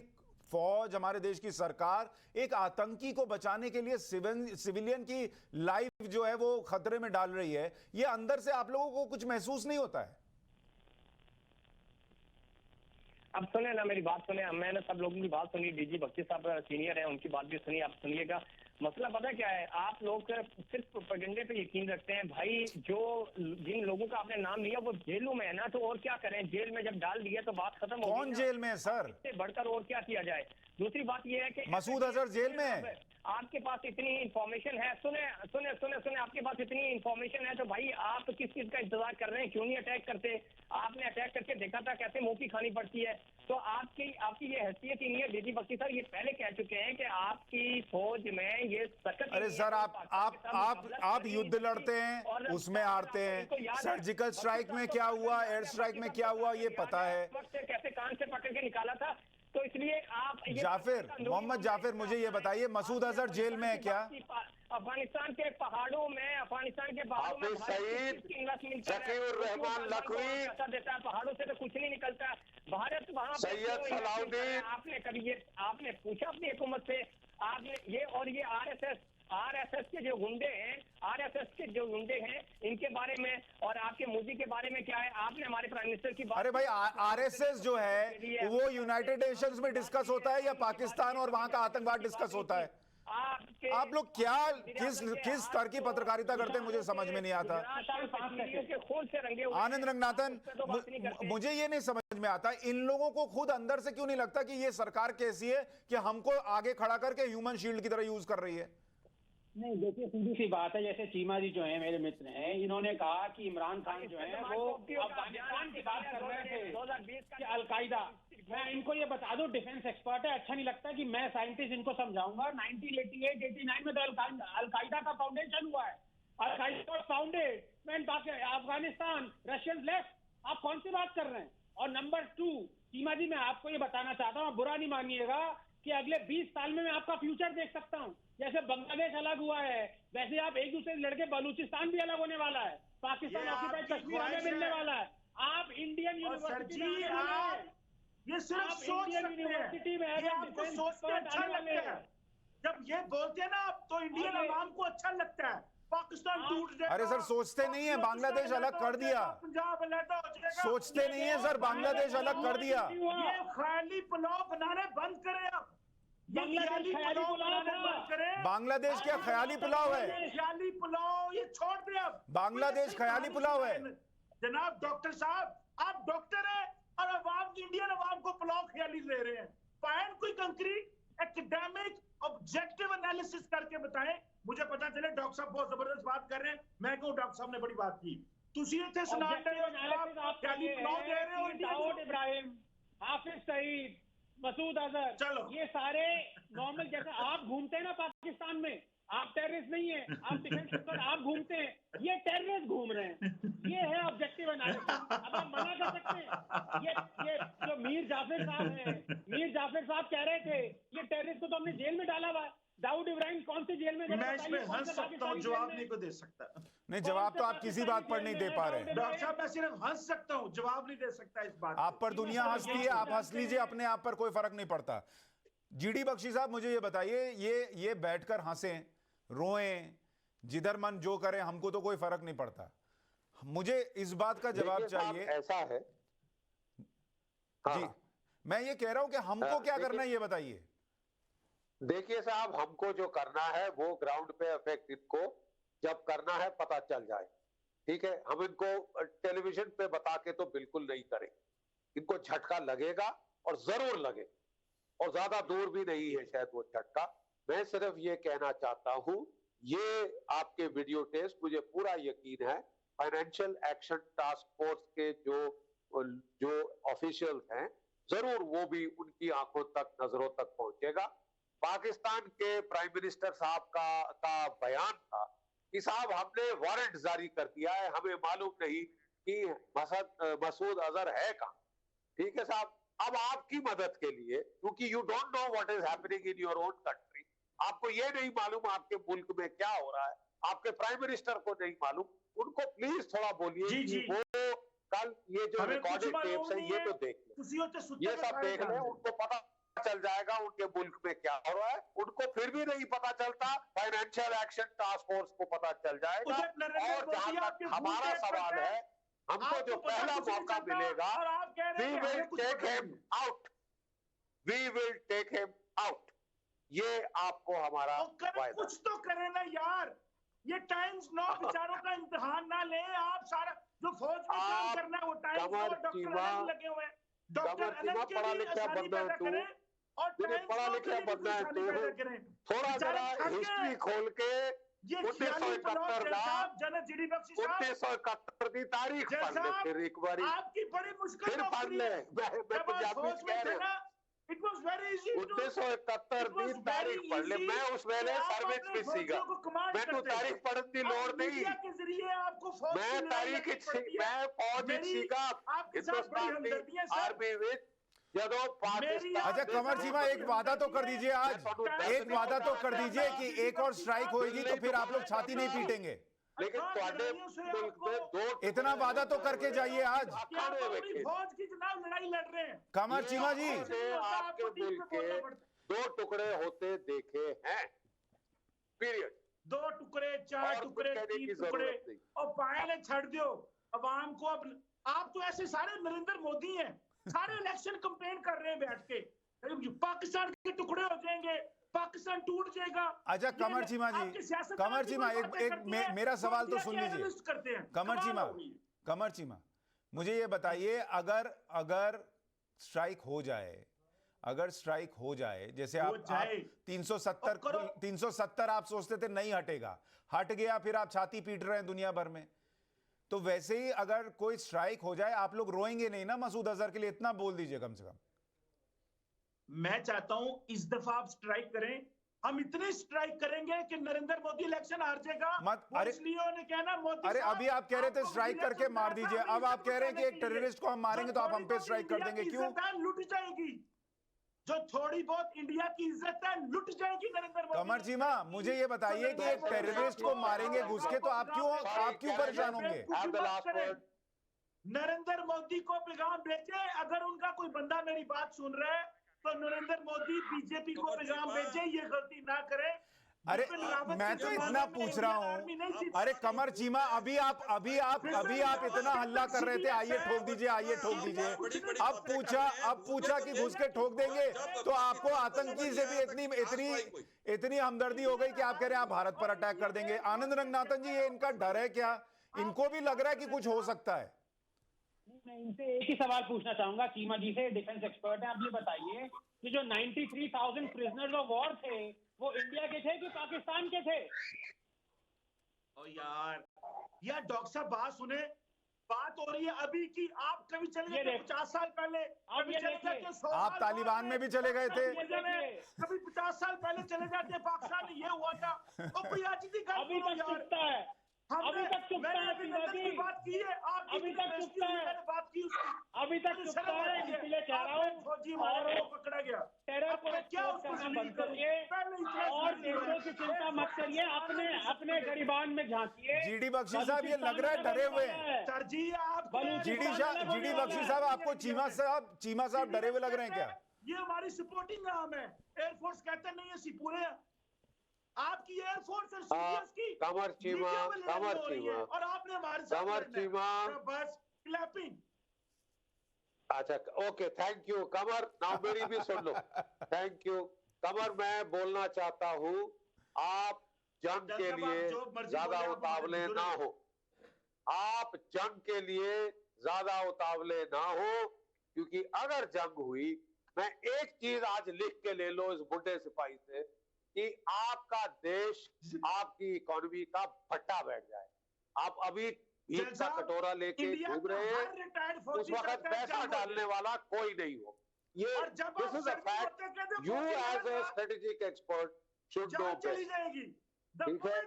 फौज, हमारे देश की सरकार एक आतंकी को बचाने के लिए सिविलियन की लाइफ जो है वो खतरे में डाल रही है? ये अंदर से आप लोगों को कुछ महसूस नहीं होता है? अब सुने ना मेरी बात सुने, मैंने सब लोगों की बात सुनी, डीजी बख्शी साहब सीनियर है, उनकी बात भी सुनी, आप सुनिएगा। मसला पता क्या है, आप लोग सिर्फ प्रोपेगेंडे पे यकीन रखते हैं। भाई जो जिन लोगों का आपने नाम लिया वो जेलों में है ना, तो और क्या करें, जेल में जब डाल दिया तो बात खत्म हो गई। कौन जेल में है सर? इससे बढ़कर और क्या किया जाए। दूसरी बात ये है कि मसूद अजहर जेल में है। आपके पास इतनी इंफॉर्मेशन है, सुने सुने सुने सुने, आपके पास इतनी इंफॉर्मेशन है तो भाई आप किस चीज का इंतजार कर रहे हैं? क्यों नहीं अटैक करते? आपने अटैक करके देखा था कैसे मुंह की खानी पड़ती है। तो आपकी ये हैसियत ही नहीं है। डीजी बख्शी सर ये पहले कह चुके हैं कि आपकी फौज में ये सख्त। अरे सर आप युद्ध लड़ते हैं, उसमें हारते हैं। सर्जिकल स्ट्राइक में क्या हुआ, एयर स्ट्राइक में क्या हुआ, ये पता है। कैसे कान से पकड़ के निकाला था, तो इसलिए आप जाफिर, मोहम्मद जाफिर, मुझे ये बताइए मसूद अजहर जेल में है क्या? अफगानिस्तान के पहाड़ों में, अफगानिस्तान के पहाड़ों में पहाड़ों से तो कुछ नहीं निकलता। भारत वहाँ पे आपने कभी ये आपने पूछा अपनी हुकूमत से? आपने ये और ये आरएसएस के जो गुंडे हैं, आरएसएस के जो गुंडे हैं, इनके बारे में और आपके मोदी के बारे में क्या है? आपने हमारे प्राइम मिनिस्टर की बात। अरे भाई आरएसएस जो है वो यूनाइटेड नेशंस में डिस्कस होता है या पाकिस्तान और वहां का आतंकवाद डिस्कस होता है? आप लोग क्या किस स्तर की पत्रकारिता करते हैं मुझे समझ में नहीं आता। आनंद रंगनाथन, मुझे ये नहीं समझ में आता इन लोगों को खुद अंदर से क्यों नहीं लगता कि ये सरकार कैसी है कि हमको आगे खड़ा करके ह्यूमन शील्ड की तरह यूज कर रही है? नहीं, देखिए सीधी सी बात है, जैसे चीमा जी जो है मेरे मित्र हैं, इन्होंने कहा कि इमरान खान जो है वो अफगानिस्तान की बात कर रहे थे 2020 का अलकायदा। मैं इनको ये बता दूं, डिफेंस एक्सपर्ट है, अच्छा नहीं लगता कि मैं साइंटिस्ट इनको समझाऊंगा। 1988-89 में तो अलकायदा का फाउंडेशन हुआ है। Al Qaeda was founded when Afghanistan Russian left. आप कौन सी बात कर रहे हैं? और नंबर 2, चीमा जी मैं आपको ये बताना चाहता हूँ, बुरा नहीं मानिएगा, कि अगले 20 साल में मैं आपका फ्यूचर देख सकता हूँ। जैसे बांग्लादेश अलग हुआ है, वैसे आप एक दूसरे लड़के बलूचिस्तान भी अलग होने वाला है, पाकिस्तान ऑक्यूपाइड कश्मीर हमें मिलने वाला है। आप इंडियन यूनिवर्सिटी में ये सिर्फ सोच यूनिवर्सिटी में आपको सोचते अच्छा लगता है। जब ये बोलते हैं ना आप, तो इंडियन अवाम को अच्छा लगता है। पाकिस्तान टूट जाएगा। अरे सर सोचते नहीं है, बांग्लादेश अलग कर दिया। पंजाब अलग हो जाएगा। सोचते नहीं है सर, बांग्लादेश अलग कर दिया। ये ख्याली पुलाव बनाने बंद करें आप। बांग्लादेश क्या ख्याली पुलाव है? ख्याली पुलाव ये छोड़ दे अब। बांग्लादेश ख्याली पुलाव है। जनाब डॉक्टर साहब, आप डॉक्टर हैं और अवाम की, इंडियन अवाम को पुलाव ख्याली दे रहे हैं। फाइंड कोई कंक्रीट एकेडमिक ऑब्जेक्टिव एनालिसिस करके बताएं। मुझे पता चले डॉक्टर साहब बहुत जबरदस्त बात कर रहे हैं, मैं कहूँ डॉक्टर साहब ने बड़ी बात की। तुसी इतने सुना रहे हो, आप ख्याली पुलाव दे रहे हो। दाऊद इब्राहिम, हाफिज सईद, मसूद अजहर, चलो ये सारे नॉर्मल, जैसे आप घूमते हैं ना पाकिस्तान में, आप टेररिस्ट नहीं है, आप डिफेंस सेक्टर आप घूमते हैं, ये टेररिस्ट घूम रहे हैं। ये है ऑब्जेक्टिव एनालिसिस। अब आप मना कर सकते हैं? ये जो मीर जाफर साहब हैं, मीर जाफर साहब कह रहे थे ये टेररिस्ट को तो हमने जेल में डाला हुआ। दाऊद इब्राहिम कौन सी जेल में? मैं इसमें हंस सकता हूँ, जवाब नहीं को दे सकता। नहीं, जवाब तो आप किसी बात पर नहीं दे पा रहे। डॉक्टर साहब मैं सिर्फ हंस सकता हूँ, जवाब नहीं दे सकता इस बात। आप पर दुनिया हंसती है, आप हंस लीजिए, अपने आप पर कोई फर्क नहीं पड़ता। जीडी बख्शी साहब मुझे ये बताइए, ये बैठकर हंसें रोएं जिधर मन जो करे, हमको तो कोई फर्क नहीं पड़ता। मुझे इस बात का जवाब चाहिए। ऐसा है जी, मैं ये कह रहा हूं कि हमको क्या करना है ये बताइए। देखिए साहब, हमको जो करना है वो ग्राउंड पे इफेक्ट इनको जब करना है पता चल जाए, ठीक है। हम इनको टेलीविजन पे बता के तो बिल्कुल नहीं करें, इनको झटका लगेगा और जरूर लगे, और ज्यादा दूर भी नहीं है शायद वो झटका। मैं सिर्फ ये कहना चाहता हूं, ये आपके वीडियो टेस्ट, मुझे पूरा यकीन है फाइनेंशियल एक्शन टास्क फोर्स के जो ऑफिशियल्स हैं, जरूर वो भी उनकी आंखों तक, नजरों तक पहुंचेगा। पाकिस्तान के प्राइम मिनिस्टर साहब का बयान था कि साहब हमने वारंट जारी कर दिया है, हमें मालूम नहीं कि मसूद अजहर है कहां, ठीक है साहब। अब आपकी मदद के लिए, क्योंकि you don't know what is happening in your own country, आपको ये नहीं मालूम आपके मुल्क में क्या हो रहा है, आपके प्राइम मिनिस्टर को नहीं मालूम, उनको प्लीज थोड़ा बोलिए कि वो कल ये जो रिकॉर्डेड टेप्स है ये तो देख लें, ये सब देख लें, उनको पता चल जाएगा उनके मुल्क में क्या हो रहा है। उनको फिर भी नहीं पता चलता, फाइनेंशियल एक्शन टास्क फोर्स को पता चल जाएगा। और जहां तक हमारा सवाल है, हमको जो पहला मौका मिलेगा, we will take him out, we will take him out. ये आपको हमारा वायदा। कुछ तो करें ना यार, ये टाइम्स नो बेचारों का इम्तिहान ना ले। आप सारा जो फौज में काम करना है वो टाइम्स नो, डॉक्टर अनंत लगे हुए हैं, डॉक्टर अनंत के लिए आसानी पैदा करें और पढ़ा लिखा बंदा है तो थोड़ा जरा हिस्ट्री खोल के 1971 की तारीख पढ़ ले, फिर एक बार आपकी बड़ी मुश्किल फिर पढ़ ले। मैं पंजाबी कह रहा हूँ, 1971 की तारीख पढ़ ले। मैं उस वेले सर्विस में सीगा, मैं तो तारीख पढ़ने की लोड़ नहीं। मैं तारीख मैं फौज में सीगा, हिंदुस्तान की आर्मी में जदों पाकिस्तान। अच्छा कमर चीमा, एक वादा तो कर दीजिए आज, एक वादा तो कर दीजिए कि एक और स्ट्राइक होगी तो फिर आप लोग छाती नहीं पीटेंगे। लेकिन ਤੁਹਾਡੇ मुल्क में दो इतना वादा तो करके जाइए आज। फौज की चुनाव लड़ाई लड़ रहे हैं कमर चीमा जी, आपके मुल्क के 2 टुकड़े होते देखे हैं, पीरियड। 2 टुकड़े, 4 टुकड़े, 3 टुकड़े और पाए छड़ दो अवाम को। अब आप तो ऐसे सारे नरेंद्र मोदी हैं, सारे इलेक्शन कंपेन कर रहे हैं बैठ के, पाकिस्तान के टुकड़े हो जाएंगे, पाकिस्तान टूट जाएगा। अच्छा कमर चीमा जी, कमर चीमा एक मेरा सवाल तो सुन लीजिए। कमर चीमा मुझे ये बताइए, अगर स्ट्राइक हो जाए, अगर स्ट्राइक हो जाए, जैसे आप 370 आप सोचते थे नहीं हटेगा, हट गया, फिर आप छाती पीट रहे हैं दुनिया भर में, तो वैसे ही अगर कोई स्ट्राइक हो जाए आप लोग रोएंगे नहीं ना मसूद अजहर के लिए? इतना बोल दीजिए कम से कम। मैं चाहता हूं इस दफा आप स्ट्राइक करें, हम इतने स्ट्राइक करेंगे कि नरेंद्र मोदी इलेक्शन हार जाएगा। अरे कहना मोदी, अरे अभी आप कह रहे थे स्ट्राइक करके मार दीजिए, अब आप कह रहे हैं कि एक टेररिस्ट को हम मारेंगे तो आप हम पे स्ट्राइक कर देंगे, क्यों? लुट जाएगी जो थोड़ी बहुत इंडिया की इज्जत है, लुट जाएगी नरेंद्र मोदी। कमर चीमा मुझे ये बताइए कि एक टेररिस्ट को मारेंगे घुस के, तो आप क्यों परेशान होंगे? नरेंद्र मोदी को पैगाम भेजे, अगर उनका कोई बंदा मेरी बात सुन रहा है तो नरेंद्र मोदी बीजेपी को पैगाम भेजे, ये गलती ना करे। अरे मैं तो इतना पूछ रहा हूँ। अरे कमर चीमा, अभी आप इतना हल्ला कर रहे थे, आइए ठोक दीजिए, आइए ठोक दीजिए। अब पूछा कि घुस के ठोक देंगे, तो आपको आतंकी से भी इतनी हमदर्दी हो गई कि आप कह रहे हैं आप भारत पर अटैक कर देंगे। आनंद रंगनाथन जी, ये इनका डर है क्या? इनको भी लग रहा है कि कुछ हो सकता है? मैं इनसे एक ही सवाल पूछना चाहूंगा, चीमा जी से, डिफेंस एक्सपर्ट हैं, आप ये बताइए कि जो 93,000 प्रिजनर्स ऑफ वॉर थे वो इंडिया के थे कि पाकिस्तान के थे? ओ यार डॉक्टर साहब बात सुने, बात हो रही है अभी की। आप कभी चले गए 50 साल पहले, आप तालिबान में भी चले गए थे, कभी 50 साल पहले चले जाते पाकिस्तान में, ये हुआ था। और कोई आज की अभी तक चुपता है, अभी तक चुपता है, बात की है, अभी तक चुपता है, बात की उसकी, अभी तक चुपता है, इसलिए कह रहा हूँ फौजी मारा पकड़ा गया। टेरर को क्या करना बंद करिए और देशों की चिंता मत करिए, अपने गरीबान में झांकिए। जीडी बख्शी साहब, ये लग रहा है डरे हुए हैं। जीडी बख्शी साहब, आपको चीमा साहब डरे हुए लग रहे हैं क्या? ये हमारी सपोर्टिंग नाम है, एयरफोर्स कहते नहीं है, पूरे आपकी एयरफोर्स और सीडीएस की कमर चीमा और आपने हमारे साथ बस क्लैपिंग। अच्छा okay, thank you Qamar. Now मेरी भी सुन लो, थैंक यू कमर। मैं बोलना चाहता हूँ, आप जंग के लिए ज्यादा उतावले ना हो, आप जंग के लिए ज्यादा उतावले ना हो, क्योंकि अगर जंग हुई, मैं एक चीज आज लिख के ले लो इस बुढ़े सिपाही से, कि आपका देश, आपकी इकोनॉमी का भट्टा बैठ जाए। आप अभी भीख का कटोरा लेके घूम रहे हैं, उस वक्त पैसा डालने वाला कोई नहीं हो। ये this is a fact, you as a strategic expert should know this. ठीक है,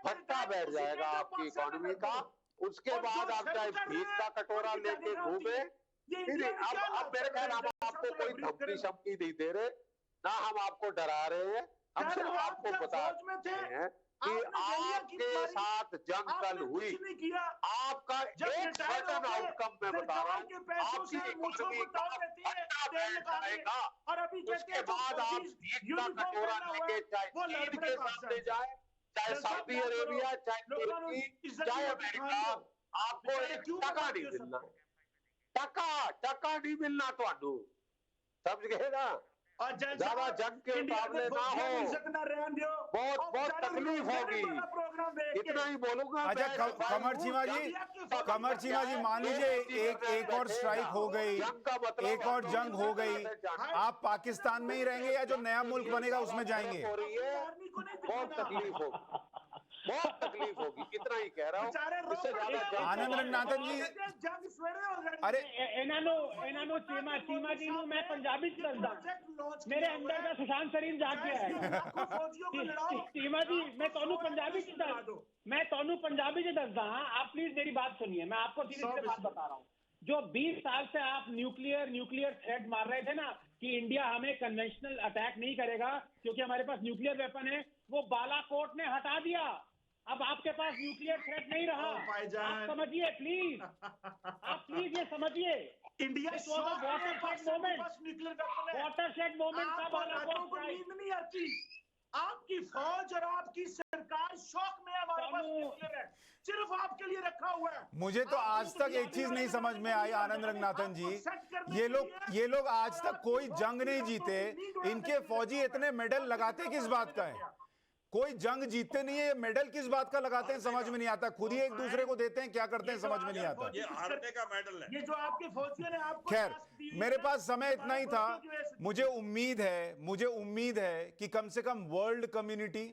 भट्टा बैठ जाएगा आपकी इकोनॉमी का, उसके बाद आप चाहे भीख का कटोरा लेके घूमे। अब मेरे ख्याल हम आपको कोई धमकी शमकी नहीं दे रहे, ना हम आपको डरा रहे हैं, हम सिर्फ आपको बता रहे हैं कि आपके साथ जंग कल हुई, आपका एक सर्टन आउटकम मैं बता रहा हूँ, आपकी इकोनॉमी का भट्टा बैठ जाएगा। उसके बाद आप भीख का कटोरा लेके चाहे चीन के सामने जाए, चाहे सऊदी अरेबिया, चाहे तुर्की, चाहे अमेरिका, आपको एक टका नहीं मिलना, टका नहीं मिलना, तो समझ गए ना? और ज्यादा जंग के मुकाबले ना हो, बहुत तकलीफ होगी। इतना ही बोलूंगा। अच्छा कमर चीमा जी मान लीजिए एक और स्ट्राइक हो गई, एक और जंग हो गई, आप पाकिस्तान में ही रहेंगे या जो नया मुल्क बनेगा उसमें जाएंगे? बहुत तकलीफ होगी, बहुत तकलीफ होगी, इतना ही कह रहा हूँ। इससे ज्यादा आनंद रंगनाथन जी, अरे एनानो चीमा जी ਨੂੰ मैं पंजाबी च दसदा, मेरे अंदर ਦਾ सुशांत शरीफ जाग गया है। चीमा जी मैं ਤੁਹਾਨੂੰ पंजाबी च दसदा, आप प्लीज मेरी बात सुनिए, मैं आपको सीधी बात बता रहा हूँ। जो 20 साल से आप न्यूक्लियर थ्रेट मार रहे थे ना कि इंडिया हमें कन्वेंशनल अटैक नहीं करेगा क्योंकि हमारे पास न्यूक्लियर वेपन है, वो बालाकोट ने हटा दिया। अब आपके पास न्यूक्लियर थ्रेट नहीं रहा। आप समझिए प्लीज, आप प्लीज ये समझिए। इंडिया वाटरशेड मोमेंट का बालाकोट को नींद नहीं आती। आपकी फौज और आपकी सरकार शौक में हमारे पास न्यूक्लियर है, सिर्फ आपके लिए रखा हुआ है। मुझे तो आज तक एक चीज नहीं समझ में आई आनंद रंगनाथन जी, ये लोग आज तक कोई जंग नहीं जीते, इनके फौजी इतने मेडल लगाते किस बात का है? कोई जंग जीतते नहीं है, ये मेडल किस बात का लगाते हैं समझ में नहीं आता, खुद ही एक दूसरे को देते हैं, क्या करते हैं समझ में नहीं आता। ये हारने का मेडल है, ये जो आपके फौजियों ने आपको। खैर मेरे पास समय इतना ही था। मुझे उम्मीद है कि कम से कम वर्ल्ड कम्युनिटी,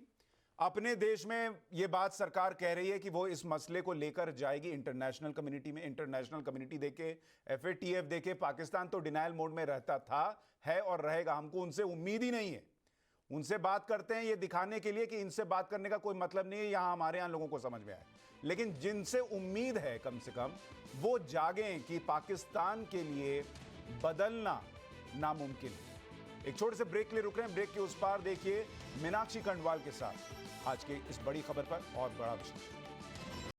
अपने देश में ये बात सरकार कह रही है कि वो इस मसले को लेकर जाएगी इंटरनेशनल कम्युनिटी में। इंटरनेशनल कम्युनिटी देखे, FATF देखे, पाकिस्तान तो डिनायल मोड में रहता था, है और रहेगा। हमको उनसे उम्मीद ही नहीं है। उनसे बात करते हैं ये दिखाने के लिए कि इनसे बात करने का कोई मतलब नहीं है, यहां हमारे यहां लोगों को समझ में आए। लेकिन जिनसे उम्मीद है कम से कम वो जागें कि पाकिस्तान के लिए बदलना नामुमकिन है। एक छोटे से ब्रेक के लिए रुक रहे हैं। ब्रेक के उस पार देखिए मीनाक्षी खंडवाल के साथ आज की इस बड़ी खबर पर और बड़ा विषय।